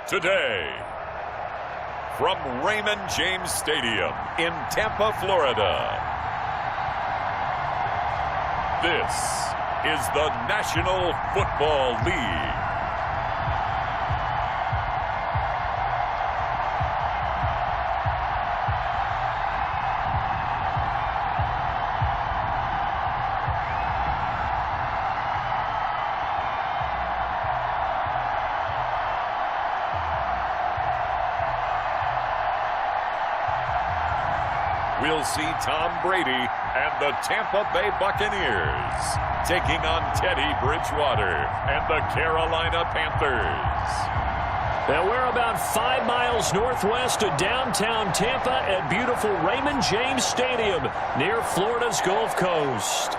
today. From Raymond James Stadium in Tampa, Florida, this is the National Football League. We'll see Tom Brady and the Tampa Bay Buccaneers taking on Teddy Bridgewater and the Carolina Panthers. Now we're about 5 miles northwest of downtown Tampa at beautiful Raymond James Stadium near Florida's Gulf Coast.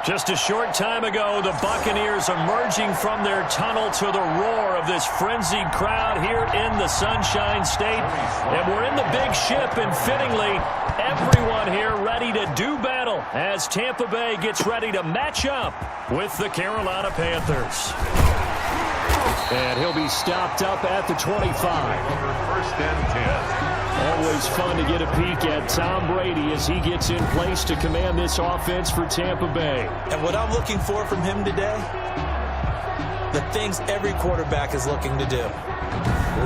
Just a short time ago, the Buccaneers emerging from their tunnel to the roar of this frenzied crowd here in the Sunshine State. And we're in the big ship, and fittingly, everyone here ready to do battle as Tampa Bay gets ready to match up with the Carolina Panthers. And he'll be stopped up at the 25. First and 10. Always fun to get a peek at Tom Brady as he gets in place to command this offense for Tampa Bay. And what I'm looking for from him today, the things every quarterback is looking to do.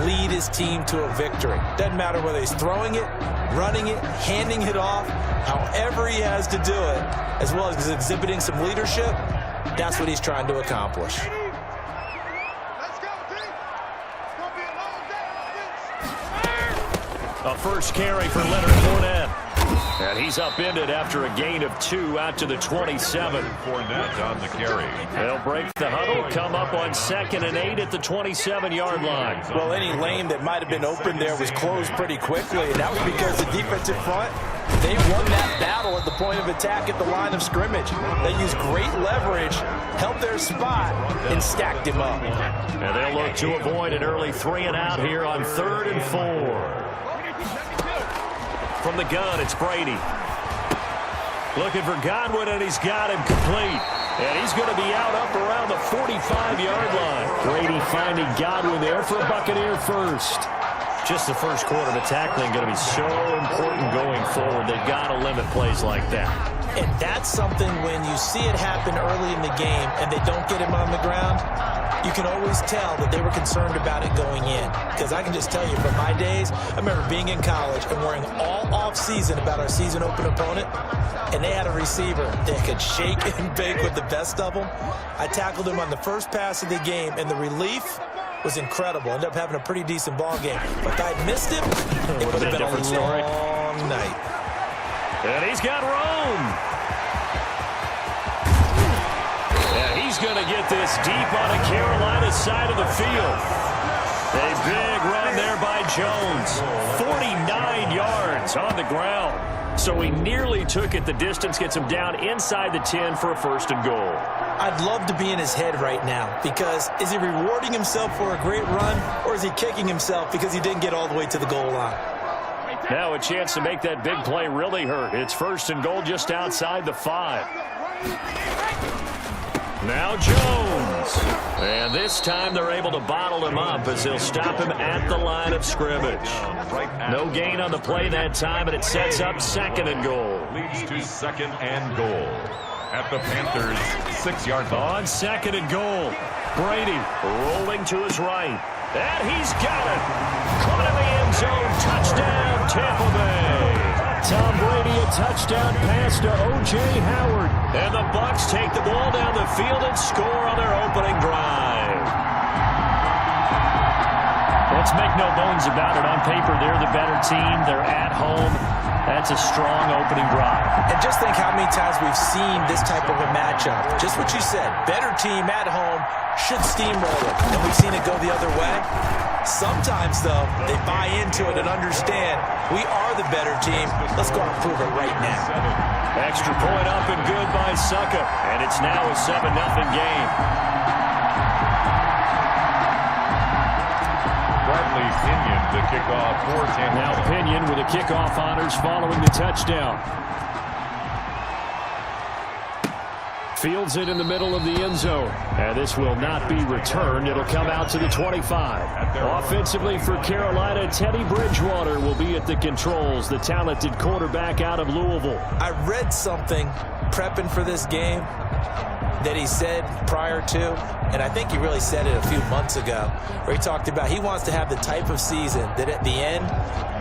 Lead his team to a victory. Doesn't matter whether he's throwing it, running it, handing it off, however he has to do it, as well as exhibiting some leadership, that's what he's trying to accomplish. A first carry for Leonard Fournette. And he's upended after a gain of 2 out to the 27. Fournette on the carry. They'll break the huddle, come up on 2nd and 8 at the 27-yard line. Well, any lane that might have been open there was closed pretty quickly, and that was because the defensive front, they won that battle at the point of attack at the line of scrimmage. They used great leverage, held their spot, and stacked him up. And they'll look to avoid an early 3 and out here on 3rd and 4. From the gun, it's Brady. Looking for Godwin, and he's got him complete. And he's going to be out up around the 45-yard line. Brady finding Godwin there for a Buccaneer first. Just the first quarter, the tackling going to be so important going forward. They've got to limit plays like that. And that's something when you see it happen early in the game and they don't get him on the ground, you can always tell that they were concerned about it going in. Because I can just tell you from my days, I remember being in college and worrying all off-season about our season open opponent, and they had a receiver that could shake and bake with the best of them. I tackled him on the first pass of the game, and the relief was incredible. Ended up having a pretty decent ball game. But if I'd missed him, it would have been a long night. And he's got Rome. And he's going to get this deep on the Carolina side of the field. A big run there by Jones. 49 yards on the ground. So he nearly took it the distance, gets him down inside the 10 for a 1st and goal. I'd love to be in his head right now, because is he rewarding himself for a great run, or is he kicking himself because he didn't get all the way to the goal line? Now a chance to make that big play really hurt. It's 1st and goal just outside the 5. Now Jones. And this time they're able to bottle him up as they'll stop him at the line of scrimmage. No gain on the play that time, and it sets up 2nd and goal. Leads to 2nd and goal at the Panthers' 6-yard line. On 2nd and goal, Brady rolling to his right. And he's got it. Caught in the end zone. Touchdown, Tampa Bay. Tom Brady, a touchdown pass to O.J. Howard. And the Bucs take the ball down the field and score on their opening drive. Let's make no bones about it. On paper, they're the better team. They're at home. That's a strong opening drive. And just think how many times we've seen this type of a matchup. Just what you said. Better team at home should steamroll it. And we've seen it go the other way. Sometimes, though, they buy into it and understand we are the better team. Let's go out and prove it right now. Extra point up and good by Succa. And it's now a 7-0 game. Bradley Pinion to kick off for Tampa. Now Pinion with the kickoff honors following the touchdown. Fields it in the middle of the end zone. And this will not be returned. It'll come out to the 25. Offensively for Carolina, Teddy Bridgewater will be at the controls, the talented quarterback out of Louisville. I read something prepping for this game that he said prior to, and I think he really said it a few months ago, where he talked about he wants to have the type of season that at the end,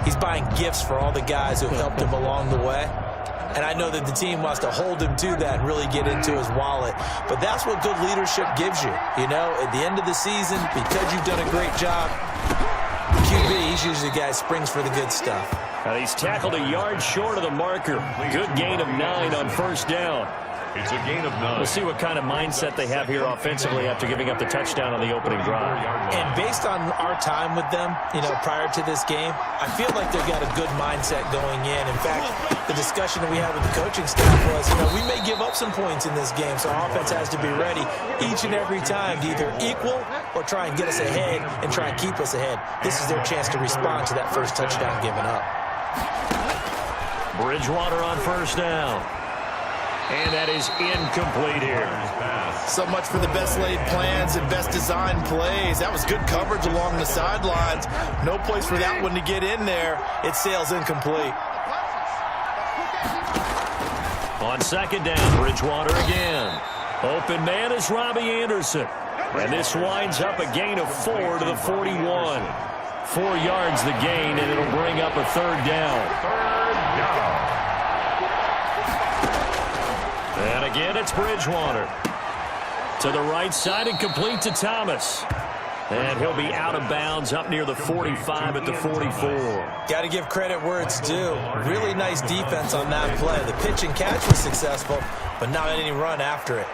he's buying gifts for all the guys who helped him along the way. And I know that the team wants to hold him to that and really get into his wallet. But that's what good leadership gives you. You know, at the end of the season, because you've done a great job, QB, he's usually the guy who springs for the good stuff. He's tackled a yard short of the marker. Good gain of 9 on first down. It's a gain of 9. We'll see what kind of mindset they have here offensively after giving up the touchdown on the opening drive. And based on our time with them, you know, prior to this game, I feel like they've got a good mindset going in. In fact, the discussion that we had with the coaching staff was, you know, we may give up some points in this game, so our offense has to be ready each and every time to either equal or try and get us ahead and try and keep us ahead. This is their chance to respond to that first touchdown given up. Bridgewater on first down. And that is incomplete here. So much for the best laid plans and best designed plays. That was good coverage along the sidelines. No place for that one to get in there. It sails incomplete. On second down, Bridgewater again. Open man is Robbie Anderson. And this winds up a gain of 4 to the 41. 4 yards the gain, and it'll bring up a third down. And again, it's Bridgewater. To the right side and complete to Thomas. And he'll be out of bounds up near the 45 at the 44. Got to give credit where it's due. Really nice defense on that play. The pitch and catch was successful, but not any run after it.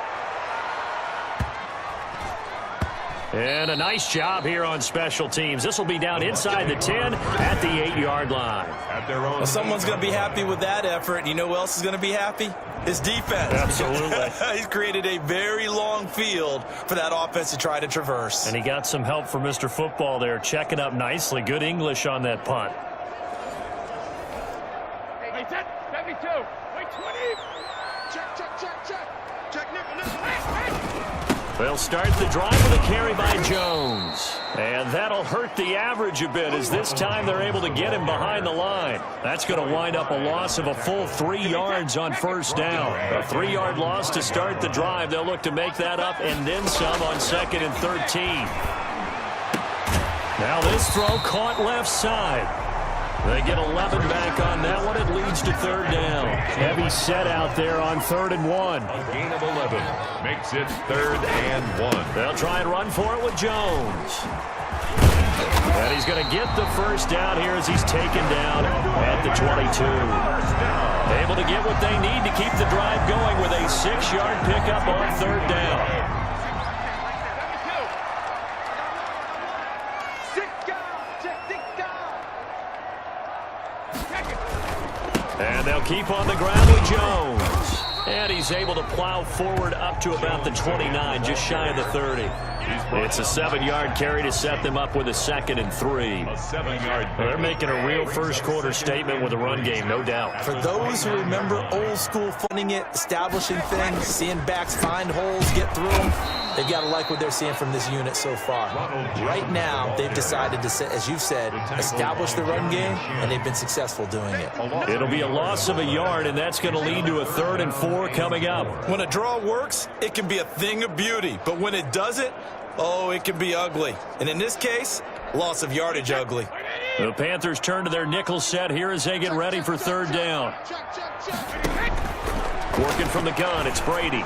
And a nice job here on special teams. This will be down inside the 10 at the 8-yard line. Well, someone's going to be happy with that effort. And you know who else is going to be happy? His defense. Absolutely. He's created a very long field for that offense to try to traverse. And he got some help from Mr. Football there, checking up nicely. Good English on that punt. Hey, set me 2. Wait, 20. Check, nickel. They'll start the drive with a carry by Jones. And that'll hurt the average a bit as this time they're able to get him behind the line. That's going to wind up a loss of a full 3 yards on first down. A 3-yard loss to start the drive. They'll look to make that up and then some on 2nd and 13. Now this throw caught left side. They get 11 back on that one. It leads to third down. Heavy set out there on 3rd and 1. A gain of 11 makes it 3rd and 1. They'll try and run for it with Jones. And he's going to get the first down here as he's taken down at the 22. Able to get what they need to keep the drive going with a 6-yard pickup on 3rd down. And they'll keep on the ground with Jones. And he's able to plow forward up to about the 29, just shy of the 30. It's a 7-yard carry to set them up with a 2nd and 3. A 7-yard. They're making a real first-quarter statement with a run game, no doubt. For those who remember old school funding it, establishing things, seeing backs find holes, get through them, they've got to like what they're seeing from this unit so far. Right now, they've decided to, as you've said, establish the run game, and they've been successful doing it. It'll be a loss of a yard, and that's going to lead to a 3rd and 4 coming up. When a draw works, it can be a thing of beauty. But when it doesn't, oh, it can be ugly. And in this case, loss of yardage ugly. The Panthers turn to their nickel set here as they get ready for 3rd down. Working from the gun, it's Brady.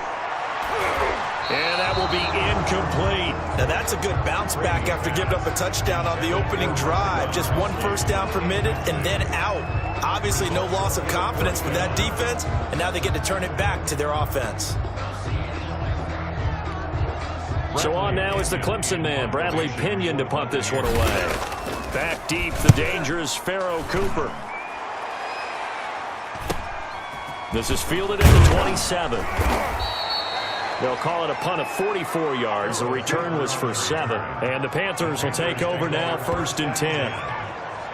And that will be incomplete. Now that's a good bounce back after giving up a touchdown on the opening drive. Just 1 first down permitted and then out. Obviously no loss of confidence with that defense, and now they get to turn it back to their offense. So on now is the Clemson man, Bradley Pinion, to punt this one away. Back deep, the dangerous Pharaoh Cooper. This is fielded at the 27. They'll call it a punt of 44 yards. The return was for 7. And the Panthers will take over now, 1st and 10.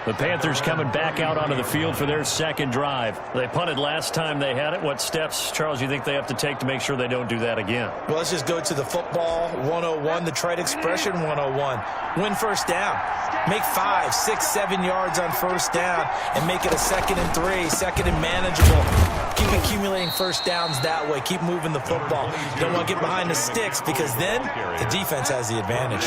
The Panthers coming back out onto the field for their second drive. They punted last time they had it. What steps, Charles, you think they have to take to make sure they don't do that again? Well, let's just go to the football 101, the trade expression 101. Win first down. Make 5, 6, 7 yards on first down and make it a 2nd and 3, 2nd and manageable. Keep accumulating first downs that way. Keep moving the football. You don't want to get behind the sticks because then the defense has the advantage.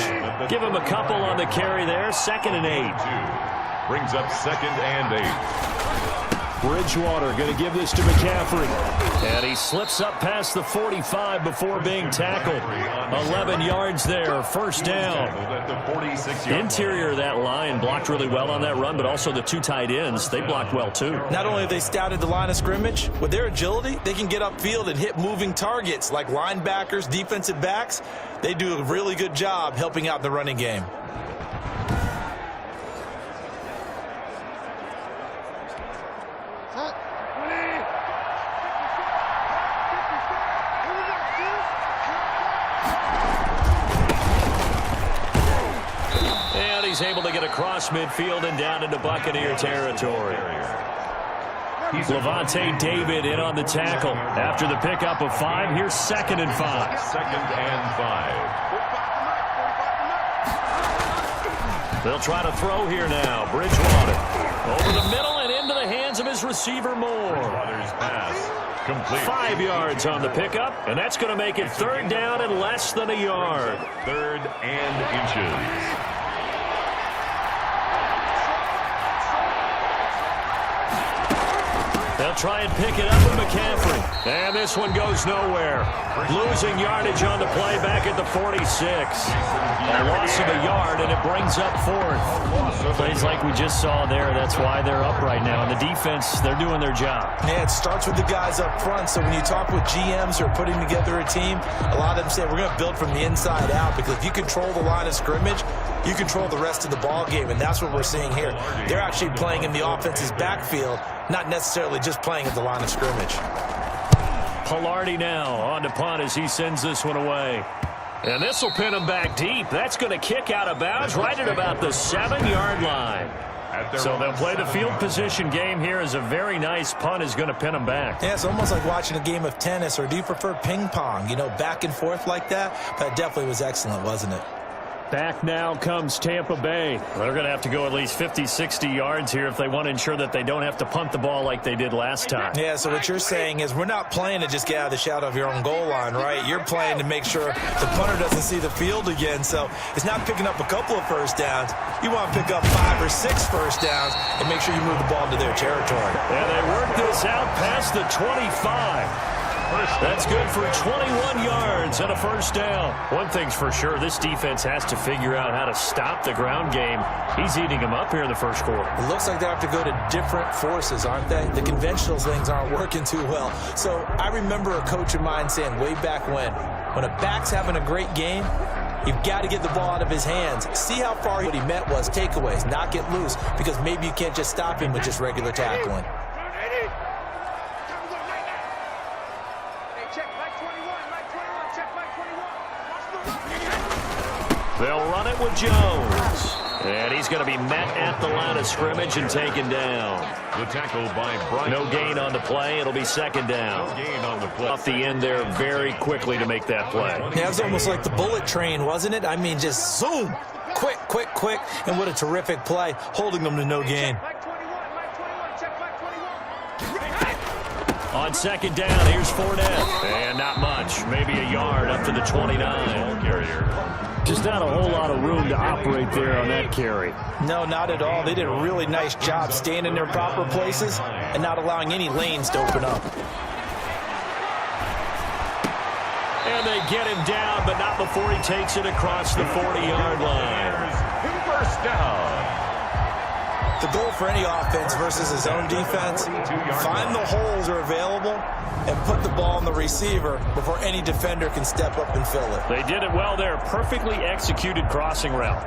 Give them a couple on the carry there. 2nd and 8. Brings up 2nd and 8. Bridgewater going to give this to McCaffrey. And he slips up past the 45 before being tackled. 11 yards there, first down. Interior of that line blocked really well on that run, but also the 2 tight ends, they blocked well too. Not only have they scouted the line of scrimmage, with their agility, they can get upfield and hit moving targets like linebackers, defensive backs. They do a really good job helping out the running game. He's able to get across midfield and down into Buccaneer territory. Levante David in on the tackle. After the pickup of 5, here's 2nd and 5. 2nd and 5. They'll try to throw here now. Bridgewater over the middle and into the hands of his receiver Moore. Bridgewater's pass complete. 5 yards on the pickup, and that's going to make it 3rd down and less than a yard. 3rd and inches. They'll try and pick it up with McCaffrey. And this one goes nowhere. Losing yardage on the play back at the 46. A loss of a yard, and it brings up 4th. Plays like we just saw there. That's why they're up right now. And the defense, they're doing their job. Yeah, it starts with the guys up front. So when you talk with GMs who are putting together a team, a lot of them say we're going to build from the inside out, because if you control the line of scrimmage, you control the rest of the ball game, and that's what we're seeing here. They're actually playing in the offense's backfield, not necessarily just playing at the line of scrimmage. Pilardi now on to punt as he sends this one away. And this will pin him back deep. That's going to kick out of bounds right at about the 7-yard line. So they'll play the field position game here as a very nice punt is going to pin them back. Yeah, it's almost like watching a game of tennis, or do you prefer ping pong? You know, back and forth like that? That definitely was excellent, wasn't it? Back now comes Tampa Bay. They're going to have to go at least 50, 60 yards here if they want to ensure that they don't have to punt the ball like they did last time. Yeah, so what you're saying is we're not playing to just get out of the shadow of your own goal line, right? You're playing to make sure the punter doesn't see the field again. So it's not picking up a couple of first downs. You want to pick up 5 or 6 first downs and make sure you move the ball into their territory. And they work this out past the 25. That's good for 21 yards and a first down. One thing's for sure, this defense has to figure out how to stop the ground game. He's eating them up here in the first quarter. It looks like they have to go to different forces, aren't they? The conventional things aren't working too well. So I remember a coach of mine saying way back when a back's having a great game, you've got to get the ball out of his hands. See how far what he meant was takeaways, not get loose, because maybe you can't just stop him with just regular tackling. They'll run it with Jones. And he's going to be met at the line of scrimmage and taken down. The tackle by Bryant. No gain on the play. It'll be 2nd down. No gain on the play. Off the end there very quickly to make that play. Yeah, it was almost like the bullet train, wasn't it? I mean, just zoom. Quick, quick, quick. And what a terrific play, holding them to no gain. On 2nd down, here's Fournette. And not much. Maybe a yard up to the 29. Carrier. Just not a whole lot of room to operate there on that carry. No, not at all. They did a really nice job staying in their proper places and not allowing any lanes to open up. And they get him down, but not before he takes it across the 40-yard line. First down. The goal for any offense versus his own defense, find the holes that are available and put the ball on the receiver before any defender can step up and fill it. They did it well there. Perfectly executed crossing route.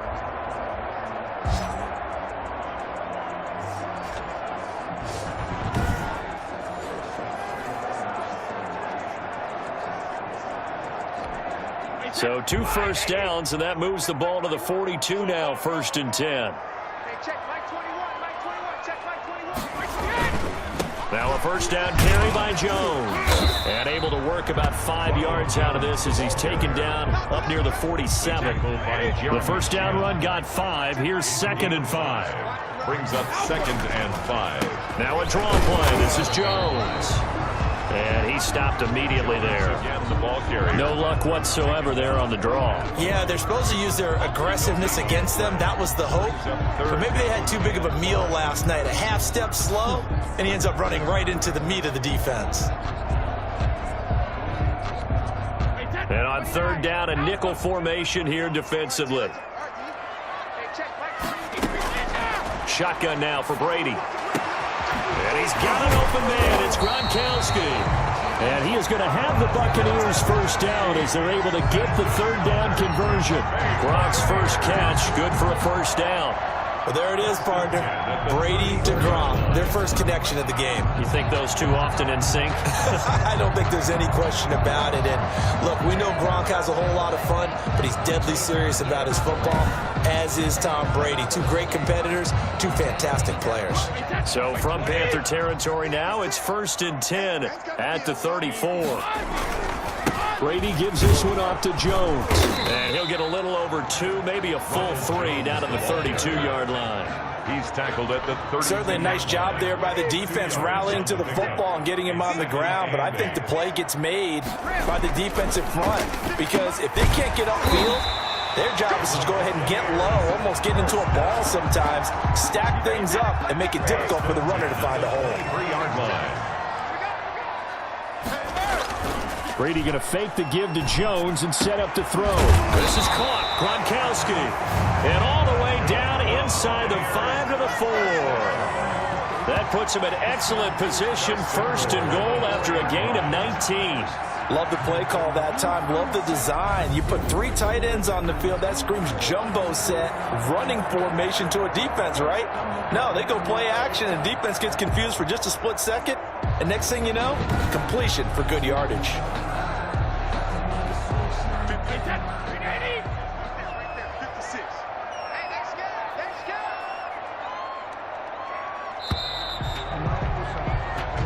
So 2 first downs, and that moves the ball to the 42 now, 1st and 10. Check, Mike 21, Mike Now a first down carry by Jones. And able to work about 5 yards out of this as he's taken down up near the 47. The first down run got 5. Here's 2nd and 5. Brings up 2nd and 5. Now a draw play. This is Jones. And he stopped immediately there. Again, the ball carrier. No luck whatsoever there on the draw. Yeah, they're supposed to use their aggressiveness against them. That was the hope. But maybe they had too big of a meal last night. A half step slow, and he ends up running right into the meat of the defense. And on 3rd down, a nickel formation here defensively. Shotgun now for Brady. And he's got an open man. It's Gronkowski. And he is going to have the Buccaneers first down as they're able to get the 3rd down conversion. Gronk's first catch, good for a first down. Well, there it is, partner. Brady to Gronk, their first connection of the game. You think those two often in sync? I don't think there's any question about it. And look, we know Gronk has a whole lot of fun, but he's deadly serious about his football, as is Tom Brady. Two great competitors, two fantastic players. So from Panther territory now, it's 1st and 10 at the 34. Brady gives this one off to Jones. And he'll get a little over 2, maybe a full 3 down to the 32-yard line. He's tackled at the 30. Certainly a nice job there by the defense rallying to the football and getting him on the ground. But I think the play gets made by the defensive front, because if they can't get upfield, their job is to go ahead and get low, almost get into a ball sometimes, stack things up, and make it difficult for the runner to find a hole. 3-yard line. Brady going to fake the give to Jones and set up to throw. This is caught. Gronkowski. And all the way down inside the 5 to the 4. That puts him in excellent position. 1st and goal after a gain of 19. Love the play call that time. Love the design. You put 3 tight ends on the field. That screams jumbo set, running formation to a defense, right? No, they go play action, and defense gets confused for just a split second. And next thing you know, completion for good yardage.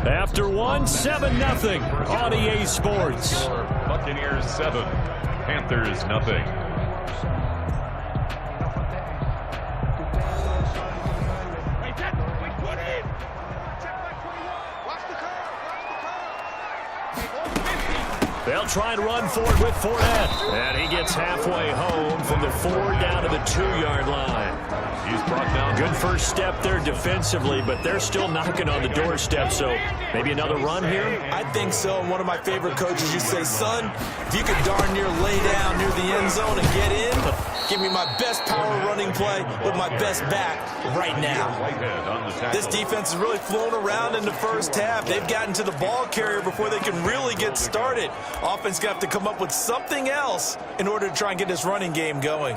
After 7-0 on EA Sports. Buccaneers 7, Panthers nothing. They'll try and run for it with Fournette. And he gets halfway home from the 4 down to the 2-yard line. He's brought down. Good first step there defensively, but they're still knocking on the doorstep, so maybe another run here? I think so. And one of my favorite coaches, you say, son, if you could darn near lay down near the end zone and get in, give me my best power running play with my best back right now. This defense is really flown around in the first half. They've gotten to the ball carrier before they can really get started. Offense going to have to come up with something else in order to try and get this running game going.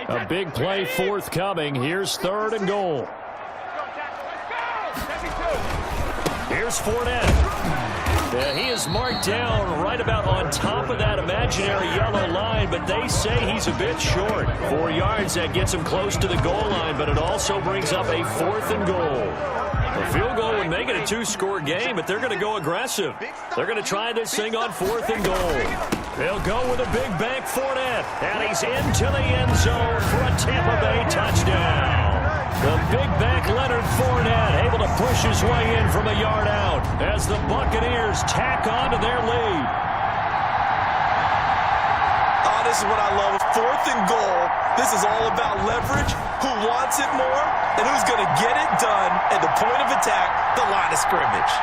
A big play forthcoming. Here's 3rd and goal. Here's Fournette. He is marked down right about on top of that imaginary yellow line, but they say he's a bit short. 4 yards, that gets him close to the goal line, but it also brings up a 4th and goal. A field goal would make it a 2-score game, but they're going to go aggressive. They're going to try this thing on 4th and goal. They'll go with a big bank Fournette, and he's into the end zone for a Tampa Bay touchdown. The big back Leonard Fournette able to push his way in from a yard out as the Buccaneers tack on to their lead. Oh, this is what I love. 4th and goal. This is all about leverage, who wants it more, and who's going to get it done at the point of attack, the line of scrimmage.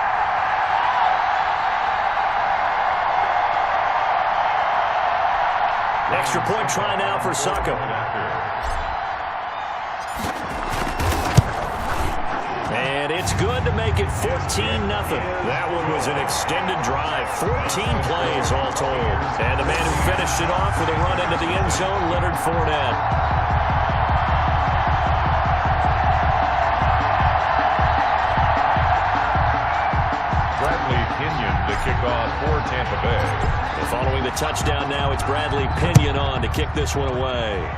Extra point try now for Saka. And it's good to make it 14-0. That one was an extended drive. 14 plays all told. And the man who finished it off with a run into the end zone, Leonard Fournette. Kenyon to kick off for Tampa Bay. Following the touchdown now. It's Bradley Pinion on to kick this one away.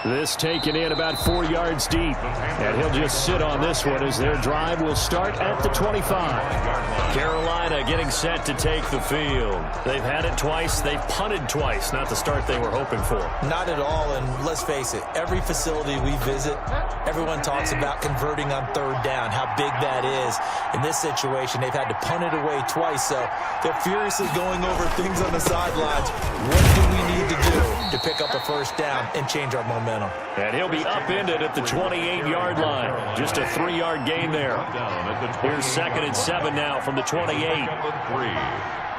This taken in about 4 yards deep. And he'll just sit on this one as their drive will start at the 25. Carolina getting set to take the field. They've had it twice. They've punted twice. Not the start they were hoping for. Not at all, and let's face it, every facility we visit, everyone talks about converting on third down, how big that is. In this situation, they've had to punt it away twice, so they're furiously going over things on the sidelines. What do we need to do to pick up a first down and change our momentum? And he'll be upended at the 28-yard line. Just a 3-yard gain there. Here's 2nd and 7 now from the 28.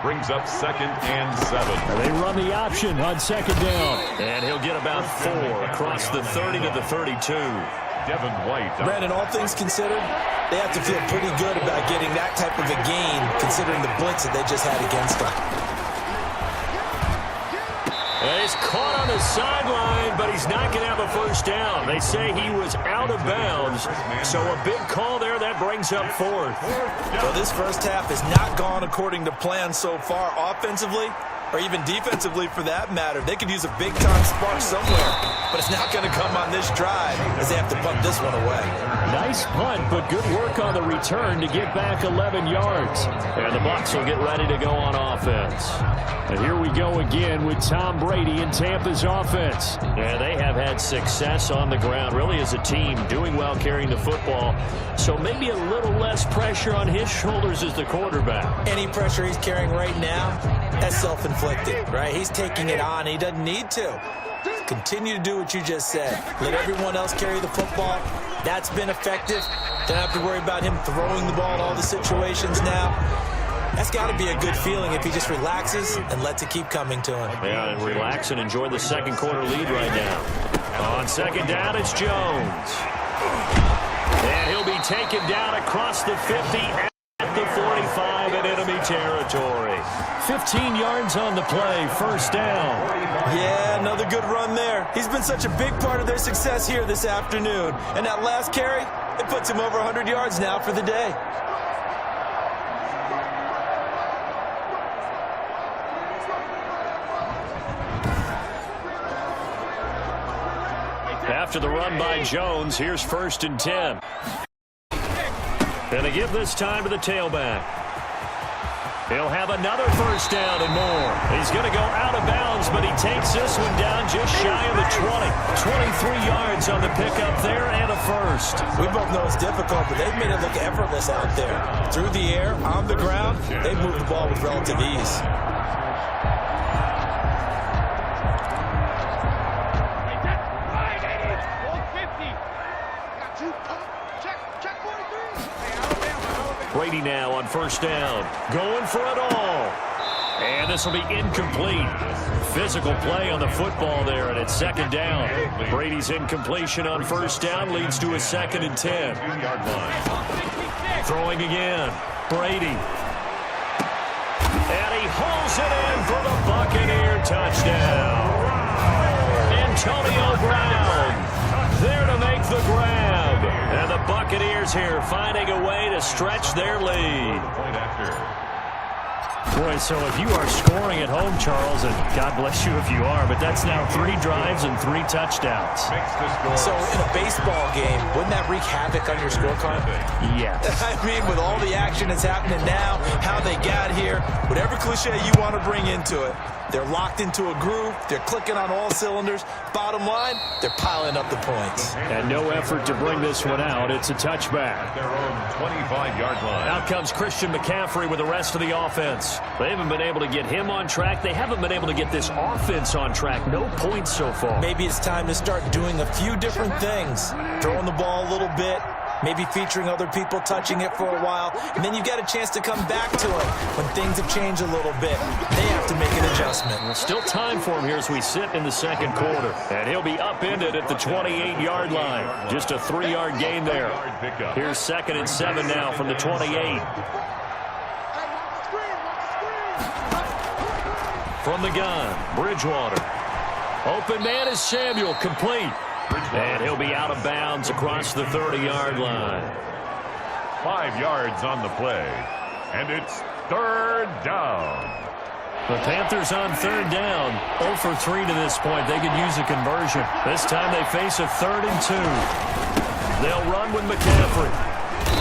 Brings up 2nd and 7. They run the option on 2nd down. And he'll get about 4 across the 30 to the 32. Devin White. Brandon, all things considered, they have to feel pretty good about getting that type of a gain considering the blitz that they just had against them. And he's caught on the sideline, but he's not going to have a first down. They say he was out of bounds, so a big call there that brings up 4th. Well, this first half has not gone according to plan so far offensively, or even defensively for that matter. They could use a big-time spark somewhere, but it's not going to come on this drive as they have to punt this one away. Nice punt, but good work on the return to get back 11 yards. And the Bucs will get ready to go on offense. And here we go again with Tom Brady and Tampa's offense. And they have had success on the ground, really as a team, doing well carrying the football. So maybe a little less pressure on his shoulders as the quarterback. Any pressure he's carrying right now, that's self-inflicted, right? He's taking it on. He doesn't need to. Continue to do what you just said. Let everyone else carry the football. That's been effective. Don't have to worry about him throwing the ball in all the situations now. That's got to be a good feeling if he just relaxes and lets it keep coming to him. Yeah, and relax and enjoy the second quarter lead right now. On 2nd down, it's Jones. And he'll be taken down across the 50 at the 45 in enemy territory. 15 yards on the play, first down. Yeah, another good run there. He's been such a big part of their success here this afternoon. And that last carry, it puts him over 100 yards now for the day. After the run by Jones, here's 1st and 10. Gonna give this time to the tailback. He'll have another first down and more. He's going to go out of bounds, but he takes this one down just shy of the 20. 23 yards on the pickup there and a first. We both know it's difficult, but they've made it look effortless out there. Through the air, on the ground, they've moved the ball with relative ease. Brady now on first down. Going for it all. And this will be incomplete. Physical play on the football there, and it's 2nd down. Brady's incompletion on first down leads to a 2nd and 10. Throwing again. Brady. And he holds it in for the Buccaneer touchdown. Antonio Brown there to make the grab. And the Buccaneers here finding a way to stretch their lead. Boy, so if you are scoring at home, Charles, and God bless you if you are, but that's now 3 drives and 3 touchdowns. So in a baseball game, wouldn't that wreak havoc on your scorecard? Yes. I mean, with all the action that's happening now, how they got here, whatever cliche you want to bring into it, they're locked into a groove, they're clicking on all cylinders. Bottom line, they're piling up the points. And no effort to bring this one out. It's a touchback. Their own 25-yard line. Out comes Christian McCaffrey with the rest of the offense. They haven't been able to get him on track. They haven't been able to get this offense on track. No points so far. Maybe it's time to start doing a few different things. Throwing the ball a little bit, maybe featuring other people touching it for a while, and then you've got a chance to come back to it when things have changed a little bit. They have to make an adjustment. Well, still time for him here as we sit in the second quarter. And he'll be upended at the 28-yard line. Just a 3-yard gain there. Here's 2nd and 7 now from the 28. From the gun, Bridgewater. Open man is Samuel, complete. And he'll be out of bounds across the 30-yard line. 5 yards on the play. And it's third down. The Panthers on third down, 0 for 3 to this point. They could use a conversion. This time they face a 3rd and 2. They'll run with McCaffrey.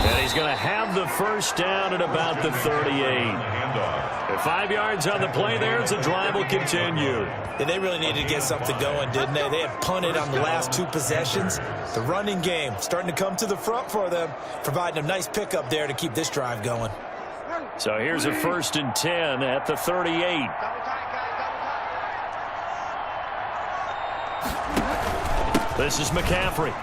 And he's going to have the first down at about the 38. Handoff. 5 yards on the play there as the drive will continue. Yeah, they really needed to get something going, didn't they? They had punted on the last 2 possessions. The running game starting to come to the front for them, providing a nice pickup there to keep this drive going. So here's a 1st and 10 at the 38. This is McCaffrey.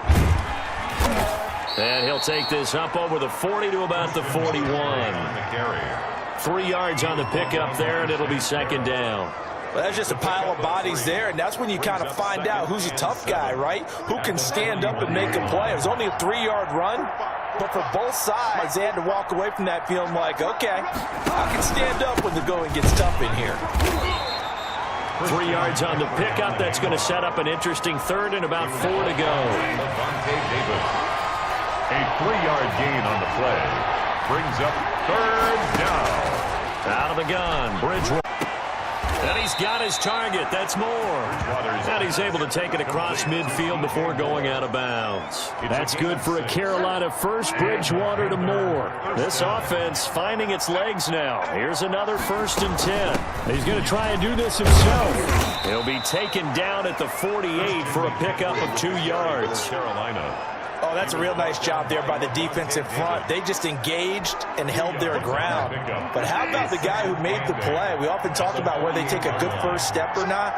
And he'll take this up over the 40 to about the 41. 3 yards on the pickup there, and it'll be 2nd down. Well, that's just a pile of bodies there, and that's when you kind of find out who's a tough guy, right? Who can stand up and make a play. It was only a 3-yard run, but for both sides, they had to walk away from that feeling like, okay, I can stand up when the going gets tough in here. 3 yards on the pickup. That's going to set up an interesting 3rd and about 4 to go. A 3-yard gain on the play. Brings up 3rd down. Out of the gun, Bridgewater. And he's got his target. That's more. And he's able to take it across midfield before going out of bounds. That's good for a Carolina first. Bridgewater to Moore. This offense finding its legs now. Here's another 1st and 10. He's going to try and do this himself. He'll be taken down at the 48 for a pickup of 2 yards. Carolina. Oh, that's a real nice job there by the defense in front. They just engaged and held their ground. But how about the guy who made the play? We often talk about whether they take a good first step or not.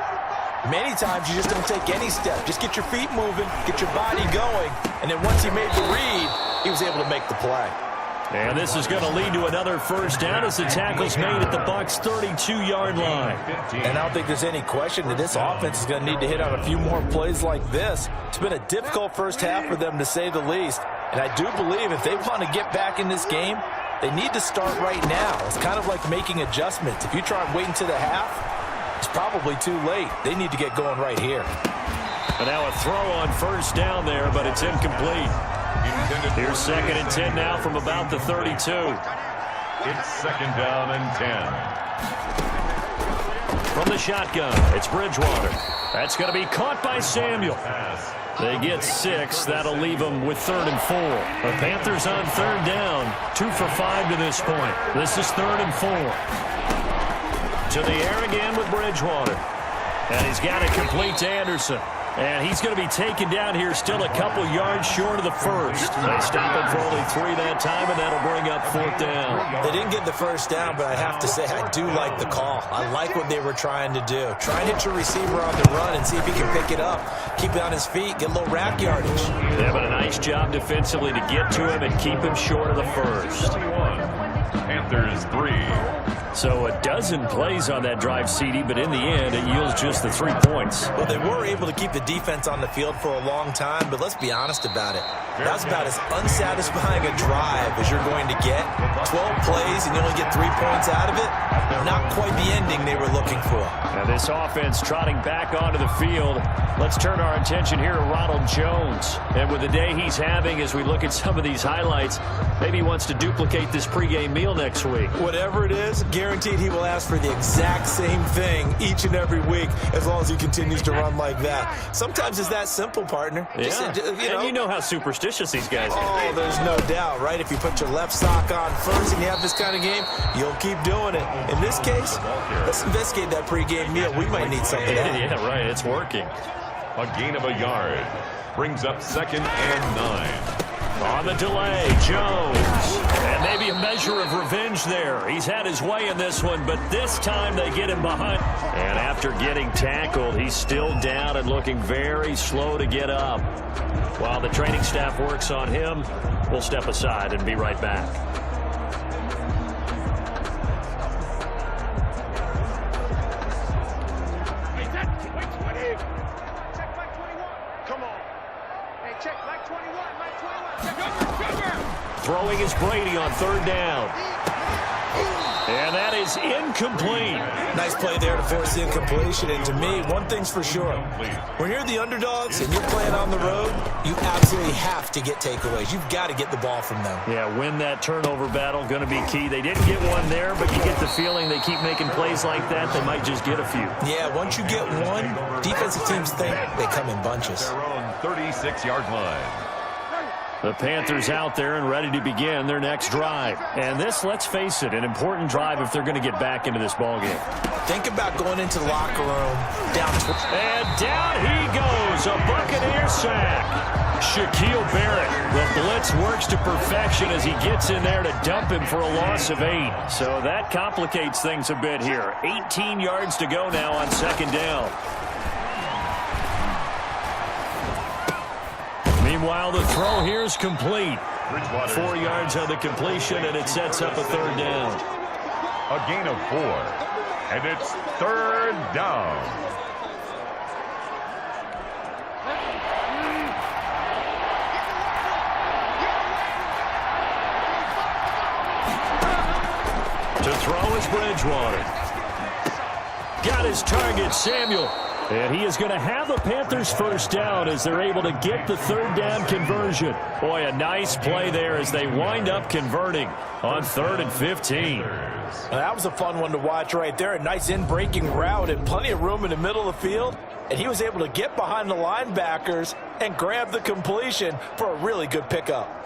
Many times you just don't take any step. Just get your feet moving, get your body going, and then once he made the read, he was able to make the play. And this is going to lead to another 1st down as the tackle's made at the Bucs' 32-yard line. And I don't think there's any question that this offense is going to need to hit on a few more plays like this. It's been a difficult first half for them, to say the least. And I do believe if they want to get back in this game, they need to start right now. It's kind of like making adjustments. If you try and wait until the half, it's probably too late. They need to get going right here. And now a throw on 1st down there, but it's incomplete. Here's 2nd and 10 now from about the 32. It's 2nd down and 10. From the shotgun, it's Bridgewater. That's going to be caught by Samuel. They get 6. That'll leave them with 3rd and 4. The Panthers on 3rd down. 2 for 5 to this point. This is 3rd and 4. To the air again with Bridgewater. And he's got it complete to Anderson. And he's going to be taken down here still a couple yards short of the 1st. They stop him for only 3 that time, and that'll bring up 4th down. They didn't get the 1st down, but I have to say I do like the call. I like what they were trying to do. Try and hit your receiver on the run and see if he can pick it up. Keep it on his feet, get a little rack yardage. Yeah, but a nice job defensively to get to him and keep him short of the 1st. 21. Panthers 3. So a dozen plays on that drive, CD, but in the end, it yields just the 3 points. Well, they were able to keep the defense on the field for a long time, but let's be honest about it. That's about as unsatisfying a drive as you're going to get. 12 plays and you only get 3 points out of it. Not quite the ending they were looking for. Now this offense trotting back onto the field. Let's turn our attention here to Ronald Jones. And with the day he's having as we look at some of these highlights, maybe he wants to duplicate this pregame meal next week. Whatever it is, guaranteed he will ask for the exact same thing each and every week as long as he continues to run like that. Sometimes it's that simple, partner. Yeah, and you know how superstitious these guys are. Oh, there's no doubt, right? If you put your left sock on first and you have this kind of game, you'll keep doing it. In this case, let's investigate that pregame meal. We might need some of that. Yeah, right. It's working. A gain of a yard. Brings up 2nd and 9. On the delay, Jones. And maybe a measure of revenge there. He's had his way in this one, but this time they get him behind. And after getting tackled, he's still down and looking very slow to get up. While the training staff works on him, we'll step aside and be right back. Throwing is Brady on 3rd down. And that is incomplete. Nice play there to force the incompletion. And to me, one thing's for sure. When you're the underdogs and you're playing on the road, you absolutely have to get takeaways. You've got to get the ball from them. Yeah, win that turnover battle, going to be key. They didn't get one there, but you get the feeling they keep making plays like that, they might just get a few. Yeah, once you get one, defensive teams think they come in bunches. Their own 36-yard line. The Panthers out there and ready to begin their next drive. And this, let's face it, an important drive if they're going to get back into this ballgame. Think about going into the locker room down. And down he goes, a Buccaneer sack. Shaquille Barrett, the blitz works to perfection as he gets in there to dump him for a loss of 8. So that complicates things a bit here. 18 yards to go now on second down. Meanwhile, the throw here is complete. 4 yards on the completion, and it sets up a third down. A gain of 4. And it's third down. To throw is Bridgewater. Got his target, Samuel. And he is going to have the Panthers first down as they're able to get the third down conversion. Boy, a nice play there as they wind up converting on 3rd and 15. That was a fun one to watch right there. A nice in-breaking route and plenty of room in the middle of the field. And he was able to get behind the linebackers and grab the completion for a really good pickup.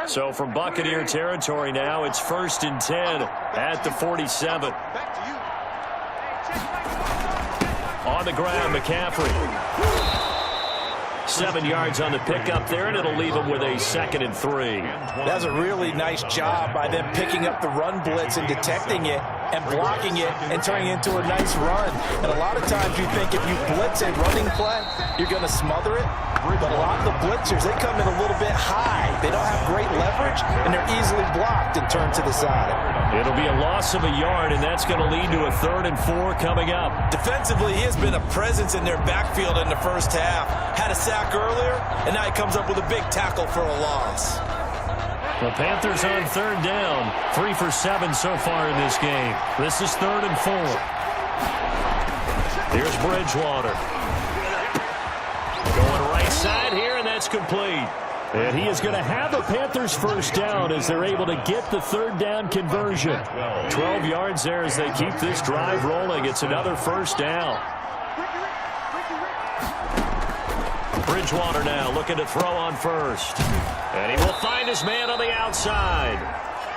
So from Buccaneer territory now, it's 1st and 10 at the 47. On the ground, McCaffrey. 7 yards on the pickup there, and it'll leave him with a 2nd and 3. That's a really nice job by them picking up the run blitz and detecting it and blocking it and turning it into a nice run. And a lot of times you think if you blitz a running play, you're going to smother it. But a lot of the blitzers, they come in a little bit high. They don't have great leverage, and they're easily blocked and turned to the side. It'll be a loss of a yard, and that's going to lead to a 3rd and 4 coming up. Defensively, he has been a presence in their backfield in the first half. Had a sack earlier, and now he comes up with a big tackle for a loss. The Panthers on 3rd down. 3 for 7 so far in this game. This is 3rd and 4. Here's Bridgewater. Going right side here, and that's complete. And he is going to have the Panthers first down as they're able to get the 3rd down conversion. 12 yards there as they keep this drive rolling. It's another first down. Bridgewater now looking to throw on first. And he will find his man on the outside.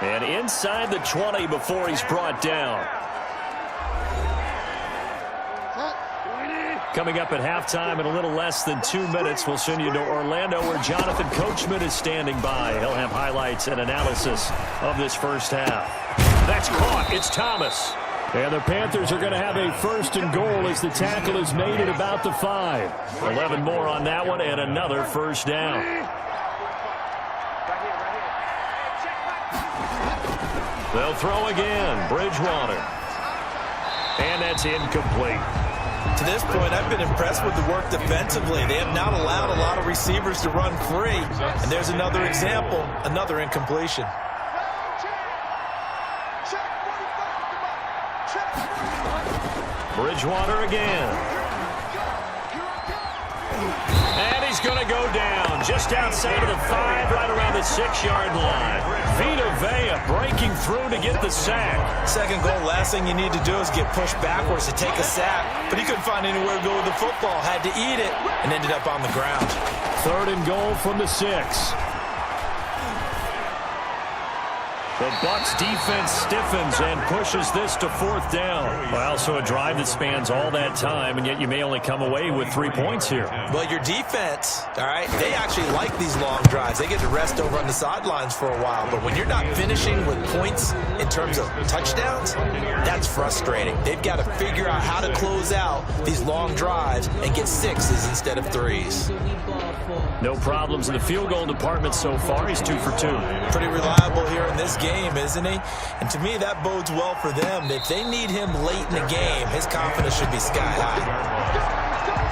And inside the 20 before he's brought down. Coming up at halftime in a little less than 2 minutes, we'll send you to Orlando where Jonathan Coachman is standing by. He'll have highlights and analysis of this first half. That's caught. It's Thomas. And the Panthers are going to have a 1st and goal as the tackle is made at about the 5. 11 more on that one and another first down. They'll throw again. Bridgewater. And that's incomplete. To this point, I've been impressed with the work defensively. They have not allowed a lot of receivers to run free. And there's another example, another incompletion. Bridgewater again. And he's going to go down just outside of the 5, right around the 6-yard line. Vita Vea breaking through to get the sack. Second goal, last thing you need to do is get pushed backwards to take a sack. But he couldn't find anywhere to go with the football. Had to eat it and ended up on the ground. 3rd and goal from the 6. The Bucs defense stiffens and pushes this to 4th down. Well, so a drive that spans all that time, and yet you may only come away with 3 points here. Well, your defense, all right, they actually like these long drives. They get to rest over on the sidelines for a while. But when you're not finishing with points in terms of touchdowns, that's frustrating. They've got to figure out how to close out these long drives and get 6s instead of 3s. No problems in the field goal department so far. He's 2 for 2. Pretty reliable here in this game, isn't he? And to me, that bodes well for them. If they need him late in the game, his confidence should be sky high.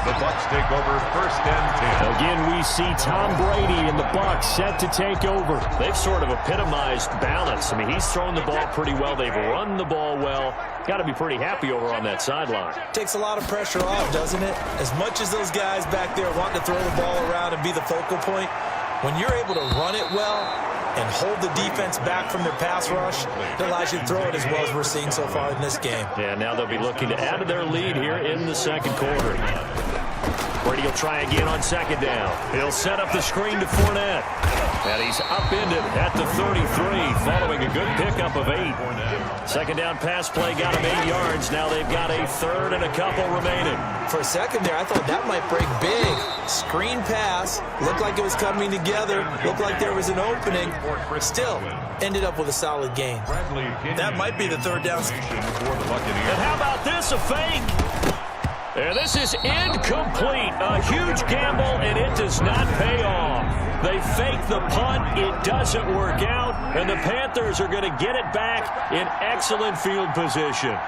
The Bucs take over 1st and 10. Again, we see Tom Brady and the Bucs set to take over. They've sort of epitomized balance. I mean, he's thrown the ball pretty well. They've run the ball well. Got to be pretty happy over on that sideline. Takes a lot of pressure off, doesn't it? As much as those guys back there want to throw the ball around and be the focal point, when you're able to run it well and hold the defense back from their pass rush, it allows you to throw it as well as we're seeing so far in this game. Yeah, now they'll be looking to add to their lead here in the second quarter. Brady will try again on 2nd down. He'll set up the screen to Fournette. And he's upended at the 33, following a good pickup of 8. 2nd down pass play got him 8 yards. Now they've got a 3rd and a couple remaining. For a second there, I thought that might break big. Screen pass. Looked like it was coming together. Looked like there was an opening. Still, ended up with a solid gain. That might be the 3rd down. And how about this, a fake? And this is incomplete. A huge gamble, and it does not pay off. They fake the punt. It doesn't work out, and the Panthers are going to get it back in excellent field position.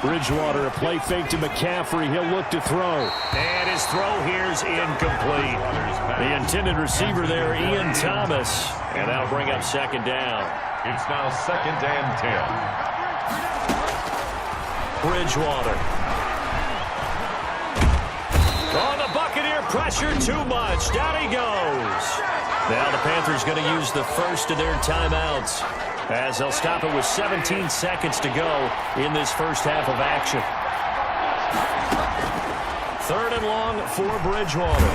Bridgewater, a play fake to McCaffrey. He'll look to throw. And his throw here is incomplete. The intended receiver there, Ian Thomas. And that'll bring up 2nd down. It's now 2nd and 10. Bridgewater. Oh, the Buccaneer pressure too much. Down he goes. Now the Panthers going to use the first of their timeouts, as they'll stop it with 17 seconds to go in this first half of action. 3rd and long for Bridgewater.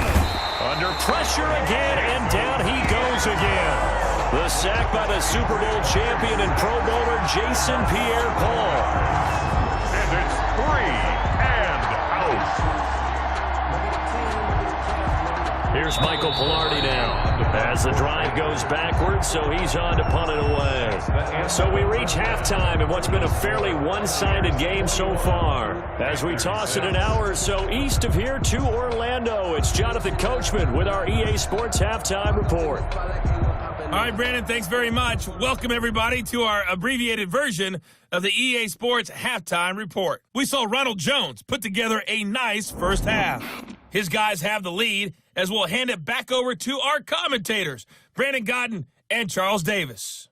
Under pressure again, and down he goes again. The sack by the Super Bowl champion and Pro Bowler Jason Pierre-Paul. And it's 3 and out. Here's Michael Pilardi now as the drive goes backwards, so he's on to punt it away. So we reach halftime in what's been a fairly one-sided game so far. As we toss it an hour or so east of here to Orlando, it's Jonathan Coachman with our EA Sports Halftime Report. All right, Brandon, thanks very much. Welcome, everybody, to our abbreviated version of the EA Sports Halftime Report. We saw Ronald Jones put together a nice first half. His guys have the lead, as we'll hand it back over to our commentators, Brandon Godden and Charles Davis.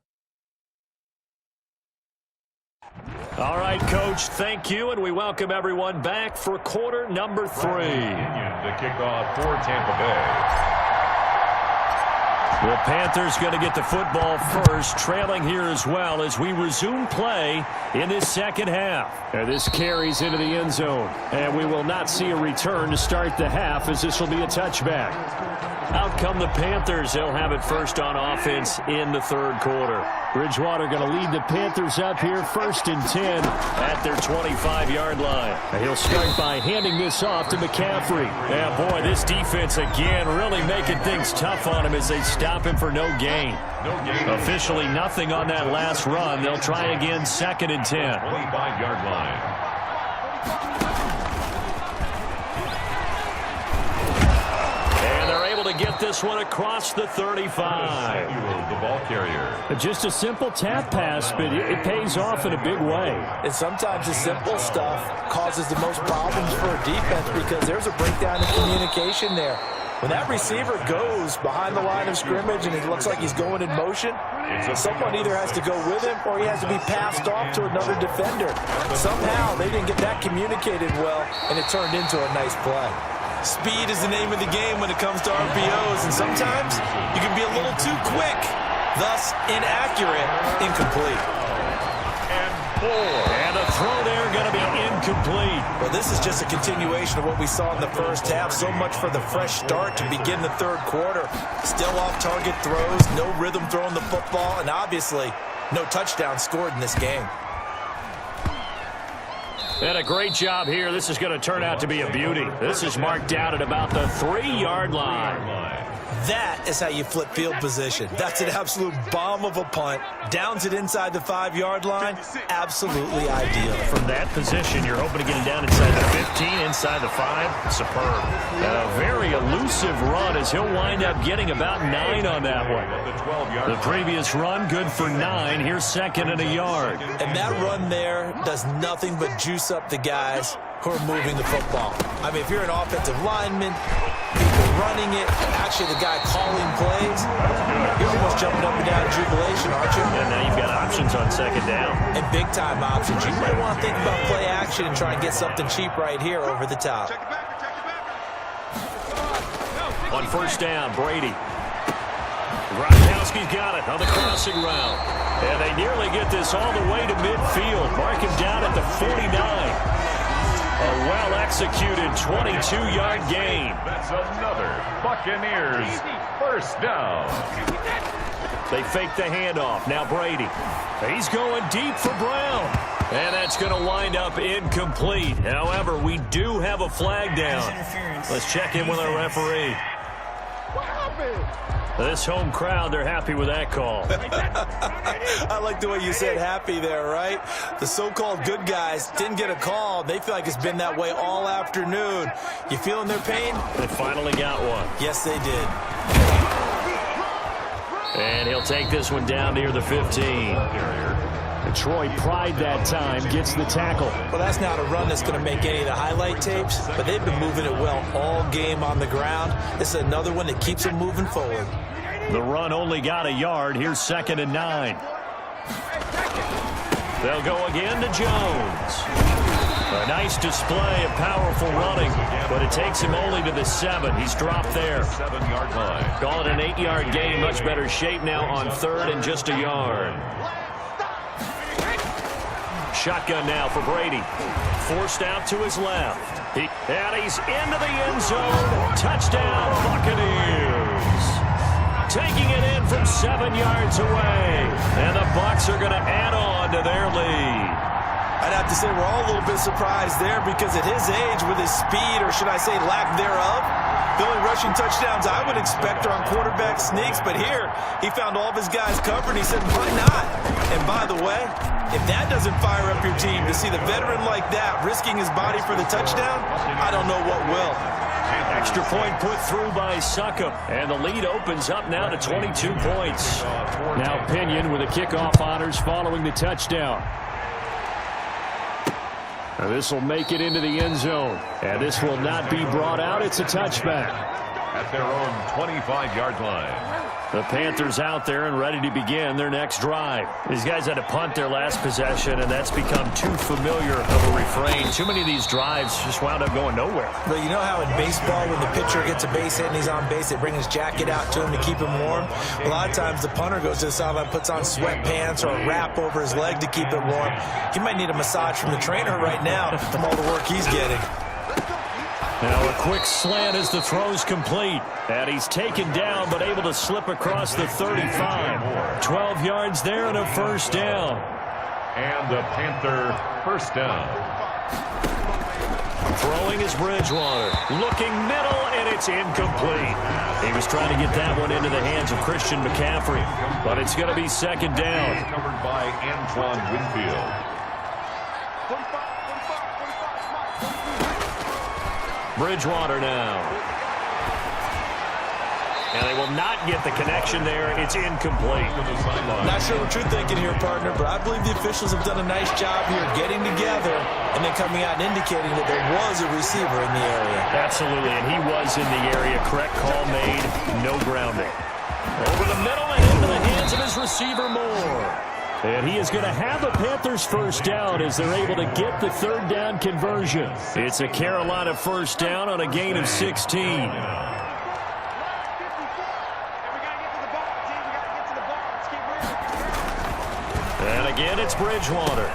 All right, Coach, thank you, and we welcome everyone back for quarter number 3. The kickoff for Tampa Bay. The Panthers going to get the football first, trailing here as well as we resume play in this second half. And this carries into the end zone, and we will not see a return to start the half, as this will be a touchback. Out come the Panthers. They'll have it first on offense in the 3rd quarter. Bridgewater going to lead the Panthers up here 1st and 10 at their 25-yard line. And he'll start by handing this off to McCaffrey. Yeah, boy, this defense again really making things tough on him as they stop him for no gain. Officially nothing on that last run. They'll try again 2nd and 10. 25-yard line. To get this one across the 35. The ball carrier. Just a simple tap pass, but it pays off in a big way. And sometimes the simple stuff causes the most problems for a defense because there's a breakdown in communication there. When that receiver goes behind the line of scrimmage and it looks like he's going in motion, someone either has to go with him or he has to be passed off to another defender. Somehow they didn't get that communicated well, and it turned into a nice play. Speed is the name of the game when it comes to RPOs, and sometimes you can be a little too quick, thus inaccurate, incomplete. And a throw there going to be incomplete. Well, this is just a continuation of what we saw in the first half. So much for the fresh start to begin the 3rd quarter. Still off-target throws, no rhythm throwing the football, and obviously no touchdown scored in this game. And a great job here. This is going to turn out to be a beauty. This is marked out at about the 3-yard line. That is how you flip field position. That's an absolute bomb of a punt. Downs it inside the 5-yard line. Absolutely ideal. From that position, you're hoping to get it down inside the 15, inside the 5. Superb. A very elusive run as he'll wind up getting about 9 on that one. The previous run, good for 9. Here's second and a yard. And that run there does nothing but juice up the guys who are moving the football. I mean, if you're an offensive lineman, people running it, actually the guy calling plays, you're almost jumping up and down in jubilation, aren't you? And now you've got options on second down. And big-time options. You might want to think about play action and try and get something cheap right here over the top. On first down, Brady. Gronkowski's got it on the crossing route. And they nearly get this all the way to midfield. Mark him down at the 49. A well-executed 22-yard gain. That's another Buccaneers first down. They fake the handoff. Now Brady. He's going deep for Brown. And that's going to wind up incomplete. However, we do have a flag down. Let's check in with our referee. This home crowd, they're happy with that call. I like the way you said happy there, right? The so-called good guys didn't get a call. They feel like it's been that way all afternoon. You feeling their pain? They finally got one. Yes, they did. And he'll take this one down near the 15. Detroit Pride that time gets the tackle. Well, that's not a run that's going to make any of the highlight tapes, but they've been moving it well all game on the ground. This is another one that keeps them moving forward. The run only got a yard. Here's second and 9. They'll go again to Jones. A nice display of powerful running, but it takes him only to the 7. He's dropped there. 7-yard line. Call it an 8-yard gain. Much better shape now on third and just a yard. Shotgun now for Brady. Forced out to his left. And he's into the end zone. Touchdown, Buccaneers. Taking it in from 7 yards away. And the Bucs are going to add on to their lead. I'd have to say we're all a little bit surprised there because at his age, with his speed, or should I say lack thereof, the only rushing touchdowns I would expect are on quarterback sneaks. But here, he found all of his guys covered. He said, why not? And by the way, if that doesn't fire up your team to see the veteran like that risking his body for the touchdown, I don't know what will. Extra point put through by Succop, and the lead opens up now to 22 points. Now Pinion with the kickoff honors following the touchdown. Now this will make it into the end zone, and this will not be brought out. It's a touchback. At their own 25-yard line. The Panthers out there and ready to begin their next drive. These guys had to punt their last possession, and that's become too familiar of a refrain. Too many of these drives just wound up going nowhere. But you know how in baseball, when the pitcher gets a base hit and he's on base, they bring his jacket out to him to keep him warm? A lot of times the punter goes to the sideline, puts on sweatpants or a wrap over his leg to keep it warm. He might need a massage from the trainer right now from all the work he's getting. Now a quick slant as the throw's complete. And he's taken down but able to slip across the 35. 12 yards there and a first down. And the Panther first down. Throwing is Bridgewater. Looking middle, and it's incomplete. He was trying to get that one into the hands of Christian McCaffrey. But it's going to be second down. Covered by Antoine Winfield. Bridgewater now. And they will not get the connection there. It's incomplete. Not sure what you're thinking here, partner, but I believe the officials have done a nice job here getting together and then coming out and indicating that there was a receiver in the area. Absolutely, and he was in the area. Correct call made. No grounding. Over the middle and into the hands of his receiver Moore. And he is going to have the Panthers first down as they're able to get the third down conversion. It's a Carolina first down on a gain of 16. And again, it's Bridgewater.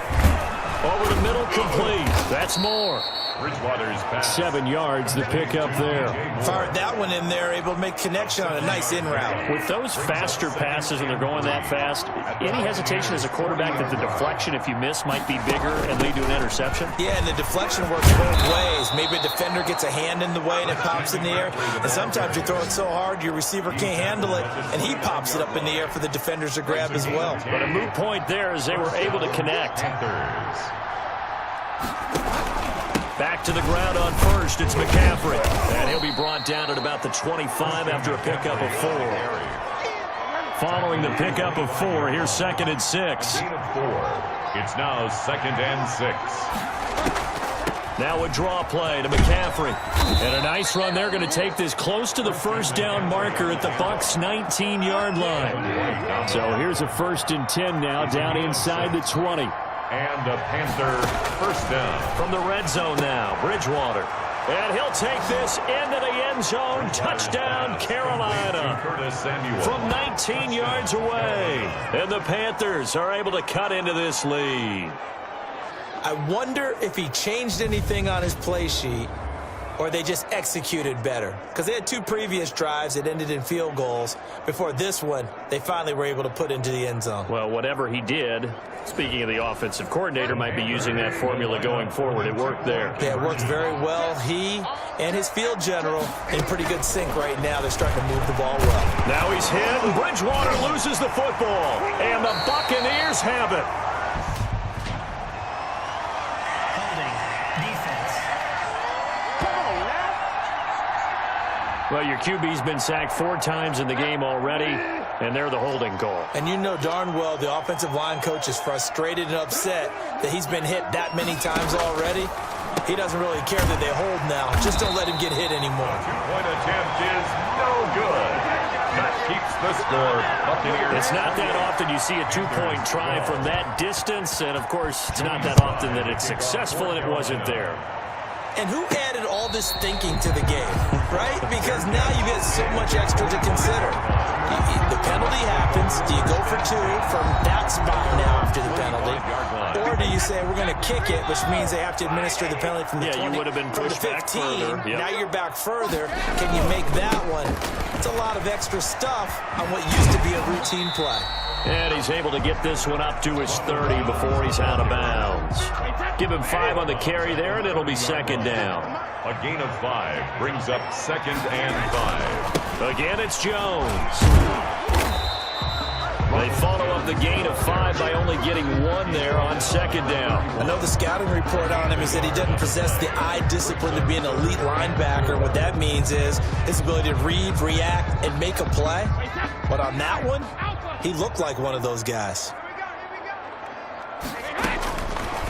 Over the middle, complete. That's Moore. Bridgewater's pass. 7 yards, the pickup there. Fired that one in there, able to make connection on a nice in route. With those faster passes when they're going that fast, any hesitation as a quarterback that the deflection, if you miss, might be bigger and lead to an interception? Yeah, and the deflection works both ways. Maybe a defender gets a hand in the way and it pops in the air. And sometimes you throw it so hard your receiver can't handle it, and he pops it up in the air for the defenders to grab as well. But a moot point there as they were able to connect. Panthers. Back to the ground on first. It's McCaffrey. And he'll be brought down at about the 25 after a pickup of 4. Following the pickup of 4, here's 2nd and 6. Gain of 4. It's now 2nd and 6. Now a draw play to McCaffrey. And a nice run. They're going to take this close to the first down marker at the Bucs' 19-yard line. So here's a 1st and 10 now down inside the 20. And a Panther first down. From the red zone now, Bridgewater. And he'll take this into the end zone. Touchdown, Carolina. Curtis Samuel. From 19 yards away. And the Panthers are able to cut into this lead. I wonder if he changed anything on his play sheet or they just executed better. Because they had 2 previous drives that ended in field goals. Before this one, they finally were able to put into the end zone. Well, whatever he did, speaking of the offensive coordinator, might be using that formula going forward. It worked there. Yeah, it works very well. He and his field general in pretty good sync right now. They're starting to move the ball well. Now he's hit, and Bridgewater loses the football. And the Buccaneers have it. Well, your QB's been sacked 4 times in the game already, and they're the holding call. And you know darn well the offensive line coach is frustrated and upset that he's been hit that many times already. He doesn't really care that they hold now. Just don't let him get hit anymore. 2-point attempt is no good. That keeps the score. Buccaneers. It's not that often you see a 2-point try from that distance, and, of course, it's not that often that it's successful, and it wasn't there. And who added all this thinking to the game, right? Because now you get so much extra to consider. The penalty happens. Do you go for 2 from that spot now after the penalty? Or do you say we're going to kick it, which means they have to administer the penalty from the 20, you would have been from the pushed back 15. further. Yep. Now you're back further. Can you make that one? It's a lot of extra stuff on what used to be a routine play. And he's able to get this one up to his 30 before he's out of bounds. Give him 5 on the carry there, and it'll be 2nd down. A gain of 5 brings up 2nd and 5. Again, it's Jones. They follow up the gain of 5 by only getting 1 there on 2nd down. I know the scouting report on him is that he doesn't possess the eye discipline to be an elite linebacker. What that means is his ability to read, react, and make a play. But on that one, he looked like one of those guys.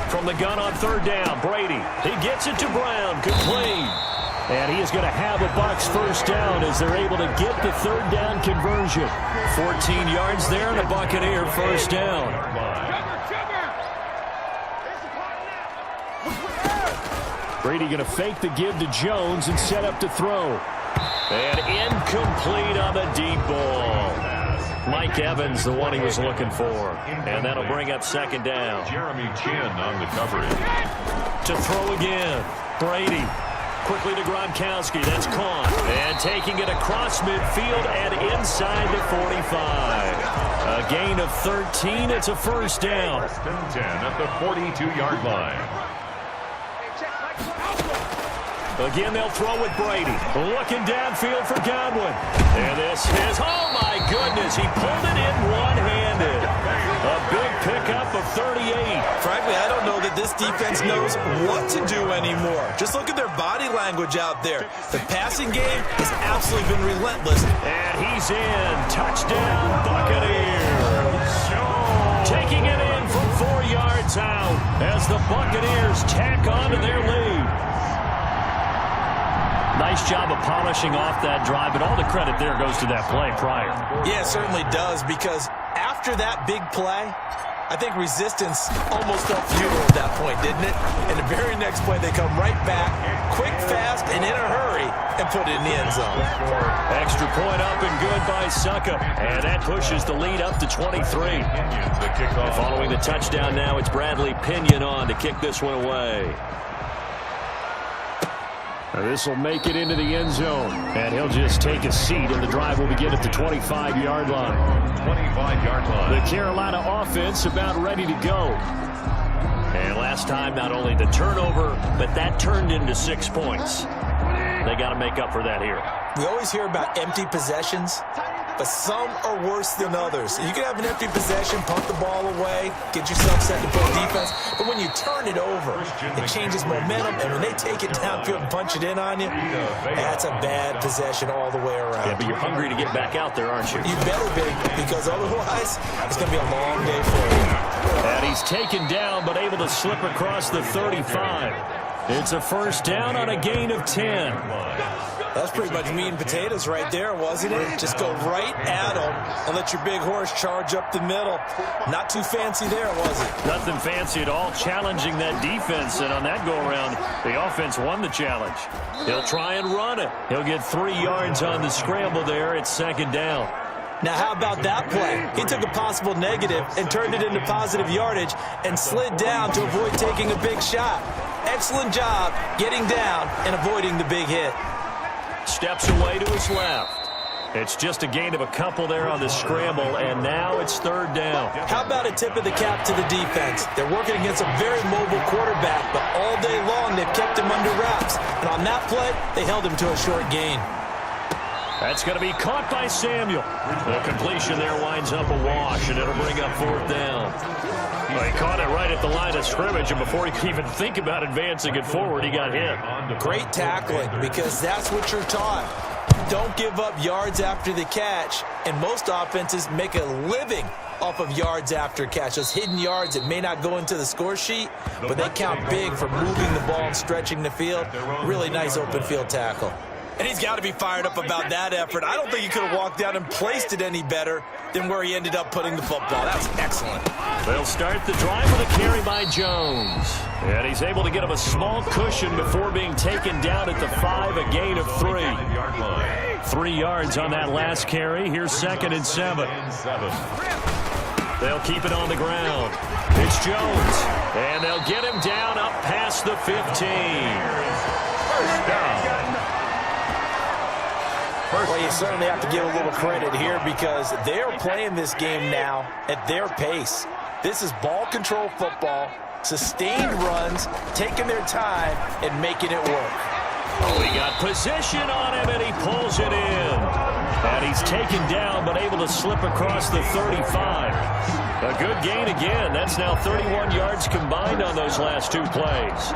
From the gun on 3rd down, Brady. He gets it to Brown, complete. And he is going to have a Bucs first down as they're able to get the 3rd down conversion. 14 yards there and a Buccaneer first down. Brady going to fake the give to Jones and set up to throw. And incomplete on the deep ball. Mike Evans, the one he was looking for. And that'll bring up 2nd down. Jeremy Chin on the coverage. To throw again. Brady. Quickly to Gronkowski. That's caught. And taking it across midfield and inside the 45. A gain of 13. It's a first down. 1st and 10 at the 42-yard line. Again, they'll throw with Brady. Looking downfield for Godwin. And this is, oh my goodness, he pulled it in one-handed. A big pickup of 38. Frankly, I don't know that this defense knows what to do anymore. Just look at their body language out there. The passing game has absolutely been relentless. And he's in. Touchdown, Buccaneers. Taking it in from 4 yards out as the Buccaneers tack on to their lead. Nice job of polishing off that drive, but all the credit there goes to that play prior. Yeah, it certainly does, because after that big play, I think resistance almost felt futile at that point, didn't it? And the very next play, they come right back, quick, fast, and in a hurry, and put it in the end zone. Extra point up and good by Succa. And that pushes the lead up to 23. And following the touchdown now, it's Bradley Pinion on to kick this one away. This will make it into the end zone. And he'll just take a seat, and the drive will begin at the 25-yard line. 25-yard line. The Carolina offense about ready to go. And last time, not only the turnover, but that turned into 6 points. They got to make up for that here. We always hear about empty possessions, but some are worse than others. You can have an empty possession, pump the ball away, get yourself set to play defense, but when you turn it over, it changes momentum, and when they take it downfield and punch it in on you, that's a bad possession all the way around. Yeah, but you're hungry to get back out there, aren't you? You better be, because otherwise, it's going to be a long day for you. And he's taken down, but able to slip across the 35. It's a first down on a gain of 10. That's pretty much meat and potatoes right there, wasn't it? Just go right at them and let your big horse charge up the middle. Not too fancy there, was it? Nothing fancy at all, challenging that defense. And on that go-around, the offense won the challenge. He'll try and run it. He'll get 3 yards on the scramble there. It's second down. Now, how about that play? He took a possible negative and turned it into positive yardage and slid down to avoid taking a big shot. Excellent job getting down and avoiding the big hit. Steps away to his left. It's just a gain of a couple there on the scramble, and now it's third down. How about a tip of the cap to the defense? They're working against a very mobile quarterback, but all day long they've kept him under wraps. And on that play, they held him to a short gain. That's going to be caught by Samuel. The completion there winds up a wash, and it'll bring up fourth down. Well, he caught it right at the line of scrimmage, and before he could even think about advancing it forward, he got hit. Great tackling, because that's what you're taught. Don't give up yards after the catch, and most offenses make a living off of yards after catch. Those hidden yards that may not go into the score sheet, but they count big for moving the ball and stretching the field. Really nice open field tackle. And he's got to be fired up about that effort. I don't think he could have walked down and placed it any better than where he ended up putting the football. That was excellent. They'll start the drive with a carry by Jones. And he's able to get him a small cushion before being taken down at the 5, a gain of 3. 3 yards on that last carry. Here's 2nd and 7. They'll keep it on the ground. It's Jones. And they'll get him down up past the 15. First down. Well, you certainly have to give a little credit here because they're playing this game now at their pace. This is ball control football, sustained runs, taking their time, and making it work. Oh, he got position on him, and he pulls it in. And he's taken down, but able to slip across the 35. A good gain again. That's now 31 yards combined on those last 2 plays.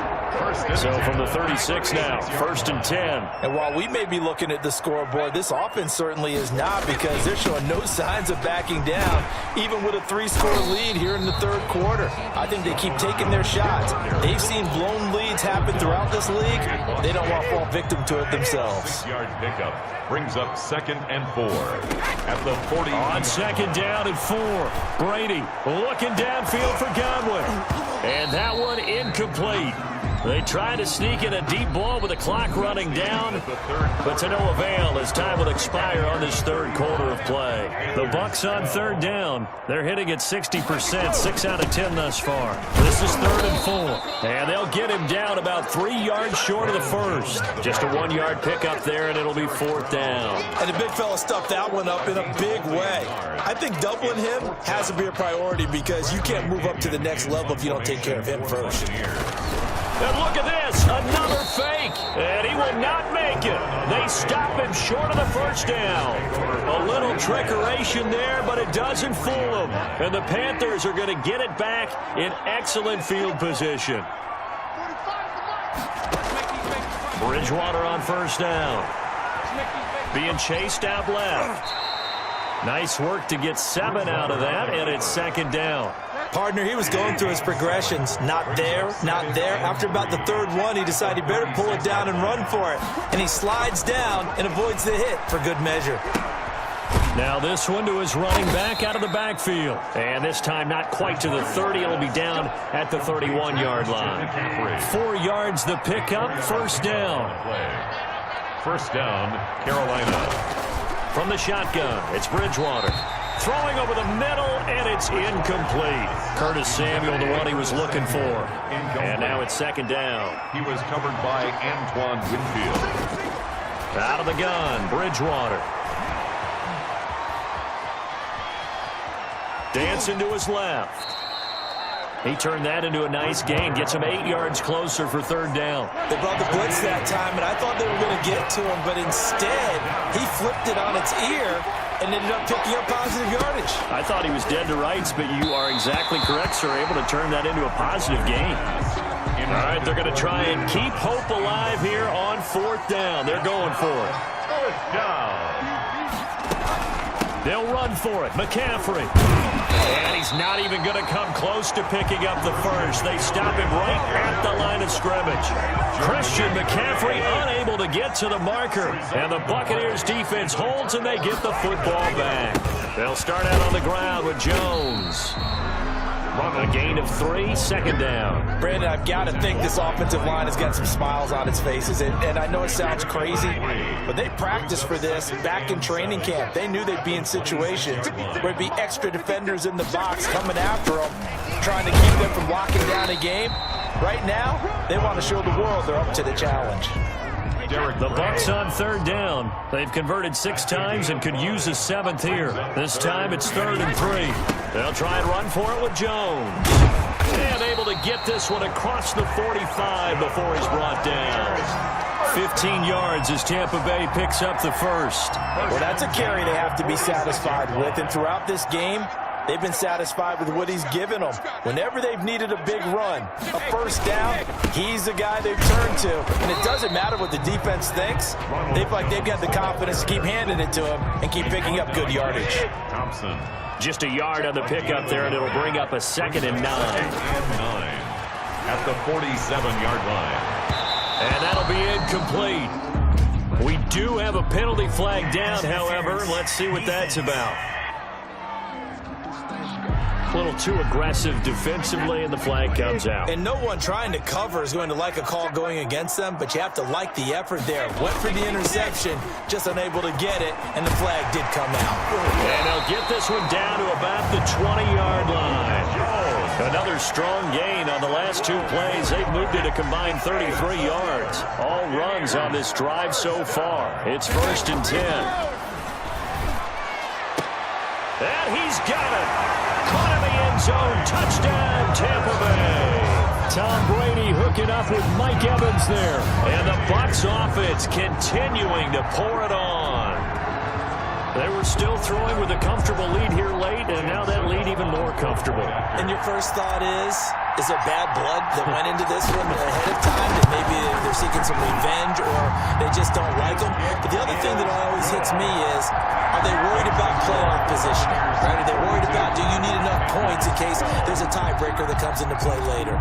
So from the 36 now, 1st and 10. And while we may be looking at the scoreboard, this offense certainly is not because they're showing no signs of backing down, even with a 3-score lead here in the 3rd quarter. I think they keep taking their shots. They've seen blown leads happen throughout this league. They don't want to fall victim to it themselves. 6-yard pickup brings up 2nd and 4 at the 40. On 2nd down and 4, Brady looking downfield for Godwin. And that one incomplete. They try to sneak in a deep ball with the clock running down, but to no avail as time will expire on this 3rd quarter of play. The Bucs on 3rd down. They're hitting at 60%, 6 out of 10 thus far. This is 3rd and 4, and they'll get him down about 3 yards short of the 1st. Just a 1-yard pickup there, and it'll be 4th down. And the big fella stuffed that one up in a big way. I think doubling him has to be a priority because you can't move up to the next level if you don't take care of him first. And look at this, another fake, and he will not make it. They stop him short of the 1st down. A little trickeration there, but it doesn't fool them. And the Panthers are going to get it back in excellent field position. Bridgewater on 1st down. Being chased out left. Nice work to get 7 out of that, and it's 2nd down. Partner, he was going through his progressions. Not there, not there. After about the 3rd one, he decided he better pull it down and run for it. And he slides down and avoids the hit for good measure. Now this one to his running back out of the backfield. And this time not quite to the 30. It'll be down at the 31-yard line. 4 yards the pickup, 1st down. 1st down, Carolina. From the shotgun, it's Bridgewater. throwing over the middle, and it's incomplete. Curtis Samuel, the one he was looking for. And now it's second down. He was covered by Antoine Winfield. Out of the gun, Bridgewater. Dancing to his left. He turned that into a nice gain. Gets him 8 yards closer for third down. They brought the blitz that time, and I thought they were going to get to him, but instead, he flipped it on its ear and ended up picking up positive yardage. I thought he was dead to rights, but you are exactly correct, sir. Able to turn that into a positive gain. All right, they're going to try and keep hope alive here on fourth down. They're going for it. Fourth down. They'll run for it. McCaffrey. And he's not even going to come close to picking up the first. They stop him right at the line of scrimmage. Christian McCaffrey unable to get to the marker. And the Buccaneers defense holds and they get the football back. They'll start out on the ground with Jones. A gain of 3, second down. Brandon, I've got to think this offensive line has got some smiles on its faces. And I know it sounds crazy, but they practiced for this back in training camp. They knew they'd be in situations where there'd be extra defenders in the box coming after them, trying to keep them from locking down a game. Right now, they want to show the world they're up to the challenge. The Bucs on third down. They've converted 6 times and could use a 7th here. This time it's 3rd and 3. They'll try and run for it with Jones. And able to get this one across the 45 before he's brought down. 15 yards as Tampa Bay picks up the first. Well, that's a carry they have to be satisfied with. And throughout this game, they've been satisfied with what he's given them. Whenever they've needed a big run, a first down, he's the guy they've turned to. And it doesn't matter what the defense thinks. They've got the confidence to keep handing it to him and keep picking up good yardage. Thompson. Just a yard on the pickup there, and it'll bring up a 2nd and 9. At the 47-yard line. And that'll be incomplete. We do have a penalty flag down, however. Let's see what that's about. A little too aggressive defensively, and the flag comes out. And no one trying to cover is going to like a call going against them, but you have to like the effort there. Went for the interception, just unable to get it, and the flag did come out. And they'll get this one down to about the 20-yard line. Another strong gain on the last 2 plays. They've moved it a combined 33 yards. All runs on this drive so far. It's 1st and 10. And he's got it. Caught in the end zone. Touchdown, Tampa Bay. Tom Brady hooking up with Mike Evans there. And the Bucs offense continuing to pour it on. They were still throwing with a comfortable lead here late, and now that lead even more comfortable. And your first thought is there bad blood that went into this one ahead of time? That maybe they're seeking some revenge or they just don't like them? But the other thing that always hits me is, are they worried about playoff positioning? Right? Are they worried about, do you need enough points in case there's a tiebreaker that comes into play later?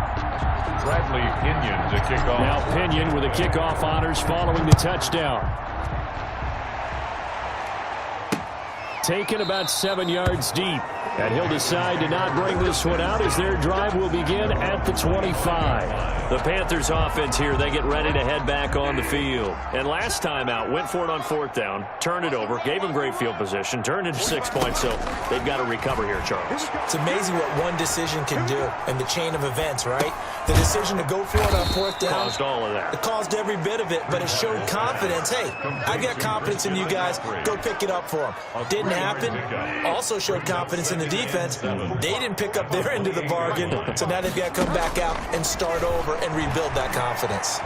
Bradley Pinion to kick off. Now Pinion with the kickoff honors following the touchdown. Taken about 7 yards deep. And he'll decide to not bring this one out as their drive will begin at the 25. The Panthers offense here, they get ready to head back on the field. And last time out, went for it on 4th down, turned it over, gave them great field position, turned into 6 points, so they've got to recover here, Charles. It's amazing what one decision can do in the chain of events, right? The decision to go for it on 4th down. Caused all of that. It caused every bit of it, but it showed confidence. Hey, I got confidence in you guys. Go pick it up for them. Didn't happen. Also showed confidence in the defense. They didn't pick up their end of the bargain, so now they've got to come back out and start over and rebuild that confidence.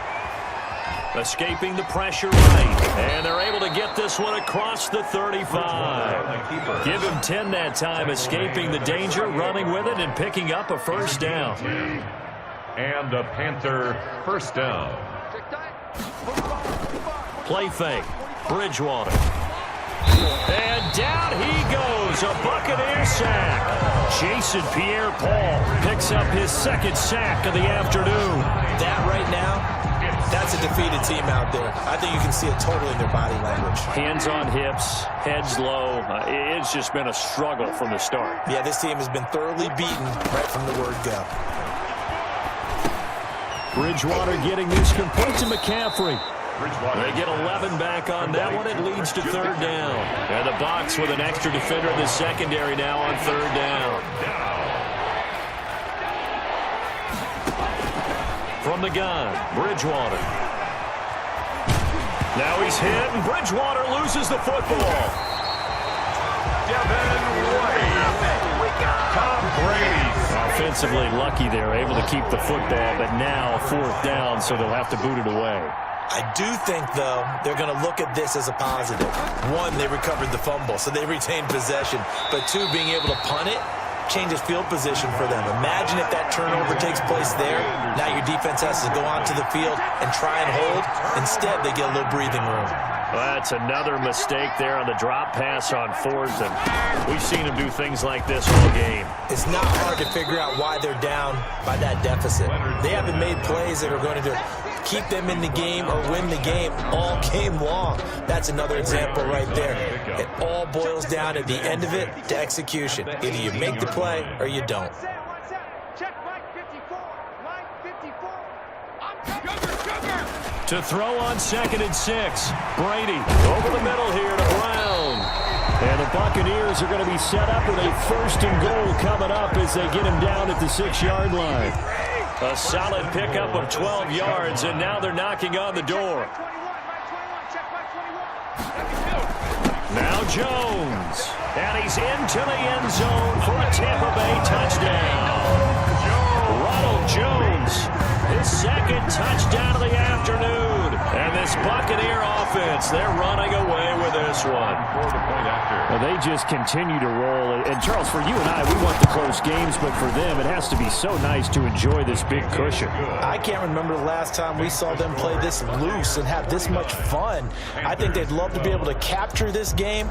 Escaping the pressure right, and they're able to get this one across the 35. Give him 10 that time, escaping the danger, running with it, and picking up a first down. And a Panther first down. Play fake, Bridgewater. And down he goes, a Buccaneer sack. Jason Pierre-Paul picks up his 2nd sack of the afternoon. That right now, that's a defeated team out there. I think you can see it totally in their body language. Hands on hips, heads low. It's just been a struggle from the start. Yeah, this team has been thoroughly beaten right from the word go. Bridgewater getting this complete to McCaffrey. They get 11 back on that one. It leads to third down. And the Bucs with an extra defender in the secondary now on third down. From the gun, Bridgewater. Now he's hit, and Bridgewater loses the football. Devin White. Tom Brady. Offensively lucky they're able to keep the football, but now fourth down, so they'll have to boot it away. I do think, though, they're going to look at this as a positive. One, they recovered the fumble, so they retained possession. But two, being able to punt it changes field position for them. Imagine if that turnover takes place there. Now your defense has to go onto the field and try and hold. Instead, they get a little breathing room. Well, that's another mistake there on the drop pass on fourth, and we've seen them do things like this all game. It's not hard to figure out why they're down by that deficit. They haven't made plays that are going to keep them in the game or win the game all game long. That's another example right there. It all boils down at the end of it to execution. Either you make the play or you don't. To throw on 2nd and 6. Brady over the middle here to Brown. And the Buccaneers are going to be set up with a 1st and goal coming up as they get him down at the 6-yard line. A solid pickup of 12 yards, and now they're knocking on the door. Now Jones. And he's into the end zone for a Tampa Bay touchdown. Ronald Jones, his 2nd touchdown of the afternoon. And this Buccaneer offense, they're running away with this one. Well, they just continue to roll. And, Charles, for you and I, we want the close games, but for them, it has to be so nice to enjoy this big cushion. I can't remember the last time we saw them play this loose and have this much fun. I think they'd love to be able to capture this game,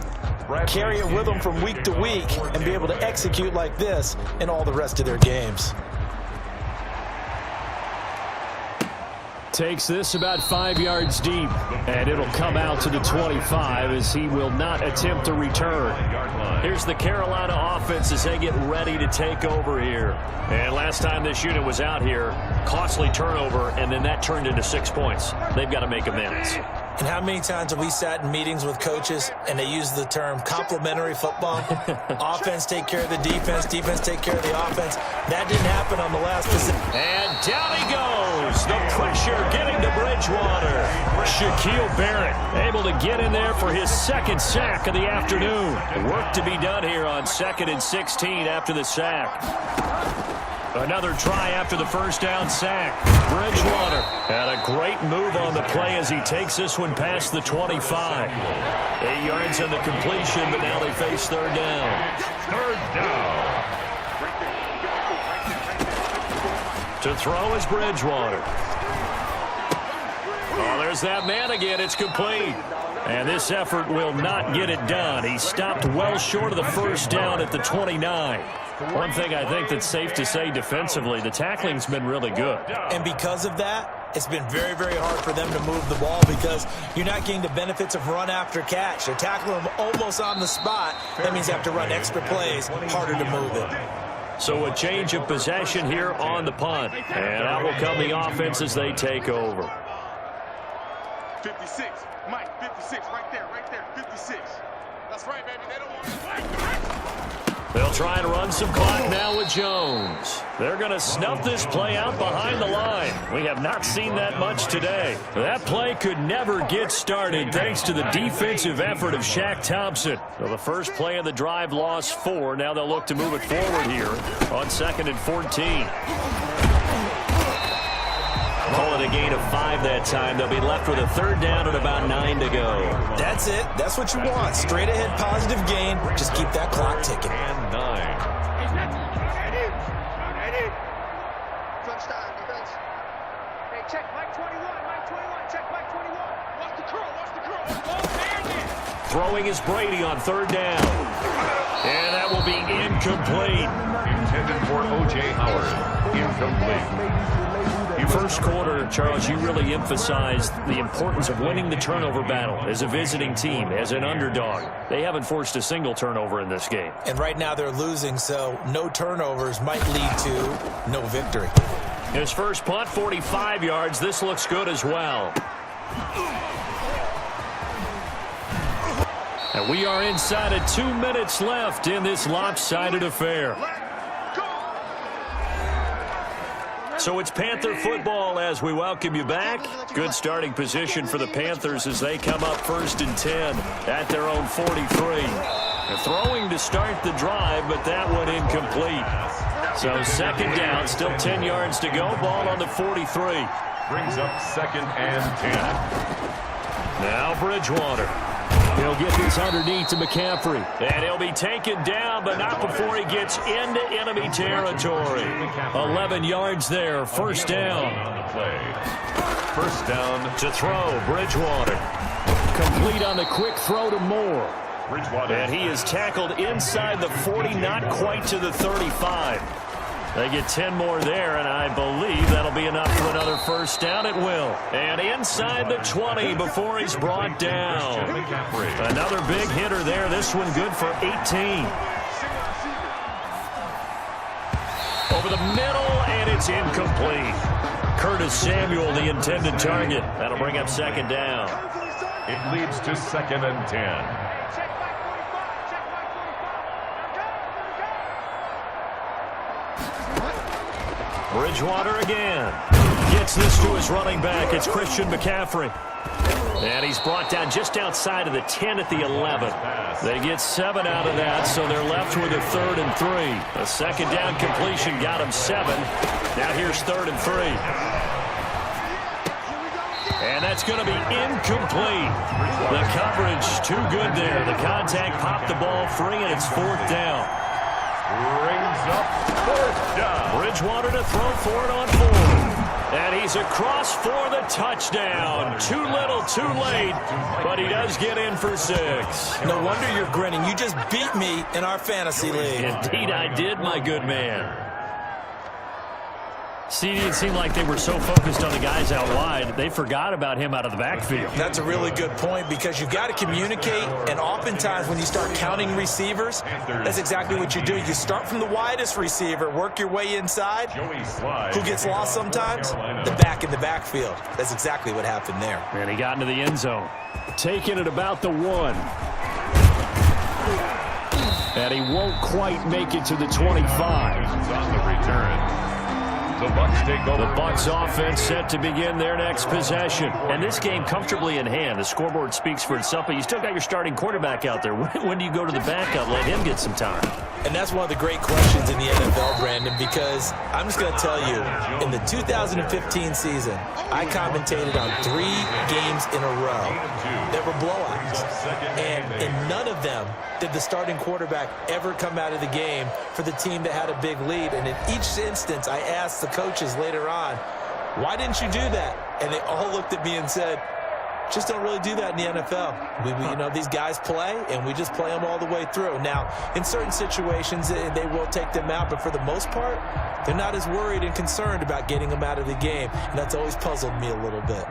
carry it with them from week to week, and be able to execute like this in all the rest of their games. Takes this about 5 yards deep, and it'll come out to the 25 as he will not attempt to return. Here's the Carolina offense as they get ready to take over here. And last time this unit was out here, costly turnover, and then that turned into 6 points. They've got to make amends. And how many times have we sat in meetings with coaches and they use the term complementary football? Offense take care of the defense, defense take care of the offense. That didn't happen on the last possession. And down he goes. The pressure getting to Bridgewater. Shaquille Barrett able to get in there for his 2nd sack of the afternoon. Work to be done here on 2nd and 16 after the sack. Another try after the 1st down sack. Bridgewater had a great move on the play as he takes this one past the 25. 8 yards on the completion, but now they face third down. Third down. To throw is Bridgewater. Oh, there's that man again. It's complete. And this effort will not get it done. He stopped well short of the 1st down at the 29. One thing I think that's safe to say defensively, the tackling's been really good. And because of that, it's been very, very hard for them to move the ball because you're not getting the benefits of run after catch. They're tackling them almost on the spot. That means they have to run extra plays, harder to move it. So a change of possession here on the punt. And out will come the offense as they take over. 56. Mike, 56. Right there, 56. That's right, baby. They don't want to play. They'll try and run some clock now with Jones. They're going to snuff this play out behind the line. We have not seen that much today. That play could never get started thanks to the defensive effort of Shaq Thompson. So the first play of the drive lost 4. Now they'll look to move it forward here on 2nd and 14. Call it a gain of 5 that time. They'll be left with a 3rd down and about 9 to go. That's it. That's what you want. Straight ahead positive gain. Just keep that clock ticking. And 9. Touchdown, defense. Hey, check Mike 21. Mike 21. Check Mike 21. Watch the curl. Watch the curl. Throwing is Brady on 3rd down. And that will be incomplete. Intended for O.J. Howard. Incomplete. First quarter, Charles, you really emphasized the importance of winning the turnover battle as a visiting team, as an underdog. They haven't forced a single turnover in this game. And right now they're losing, so no turnovers might lead to no victory. His first punt, 45 yards. This looks good as well. And we are inside of 2 minutes left in this lopsided affair. So it's Panther football as we welcome you back. Good starting position for the Panthers as they come up 1st and 10 at their own 43. They're throwing to start the drive, but that one incomplete. So 2nd down, still 10 yards to go. Ball on the 43. Brings up 2nd and 10. Now Bridgewater. He'll get this underneath to McCaffrey. And he'll be taken down, but not before he gets into enemy territory. 11 yards there, 1st down. 1st down to throw, Bridgewater. Complete on the quick throw to Moore. And he is tackled inside the 40, not quite to the 35. They get 10 more there, and I believe that'll be enough for another 1st down. It will. And inside the 20 before he's brought down. Another big hitter there. This one good for 18. Over the middle, and it's incomplete. Curtis Samuel, the intended target. That'll bring up 2nd down. It leads to 2nd and 10. Bridgewater again. Gets this to his running back. It's Christian McCaffrey. And he's brought down just outside of the 10 at the 11. They get 7 out of that, so they're left with a 3rd and 3. A 2nd down completion got him 7. Now here's 3rd and 3. And that's going to be incomplete. The coverage too good there. The contact popped the ball free, and it's 4th down. Brings up 4th down. Bridgewater to throw for it on 4th. And he's across for the touchdown. Too little, too late, but he does get in for 6. No wonder you're grinning. You just beat me in our fantasy league. Indeed I did, my good man. See, it seemed like they were so focused on the guys out wide, they forgot about him out of the backfield. That's a really good point because you've got to communicate, and oftentimes when you start counting receivers, that's exactly what you do. You start from the widest receiver, work your way inside. Who gets lost sometimes? The back in the backfield. That's exactly what happened there. And he got into the end zone. Taking it about the 1. And he won't quite make it to the 25. On the return. The Bucs take over. The Bucs offense set to begin their next possession. And this game comfortably in hand. The scoreboard speaks for itself, but you still got your starting quarterback out there. When do you go to the backup? Let him get some time. And that's one of the great questions in the NFL, Brandon, because I'm just going to tell you, in the 2015 season, I commentated on 3 games in a row that were blowouts. And in none of them did the starting quarterback ever come out of the game for the team that had a big lead. And in each instance, I asked the coaches later on, why didn't you do that? And they all looked at me and said, just don't really do that in the NFL. These guys play, and we just play them all the way through. Now, in certain situations, they will take them out, but for the most part, they're not as worried and concerned about getting them out of the game, and that's always puzzled me a little bit.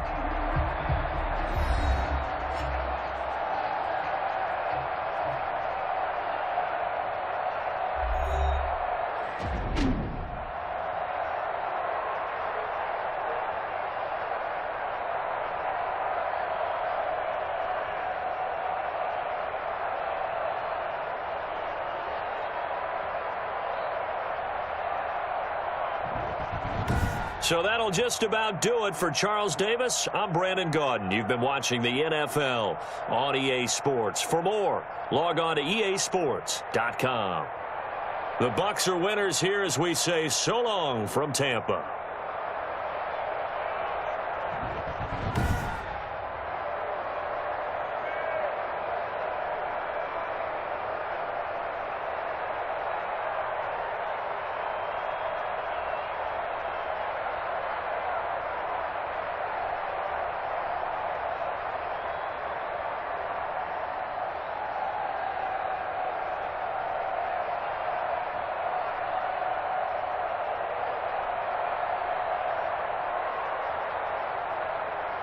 So that'll just about do it for Charles Davis. I'm Brandon Gaudin. You've been watching the NFL on EA Sports. For more, log on to easports.com. The Bucs are winners here as we say so long from Tampa.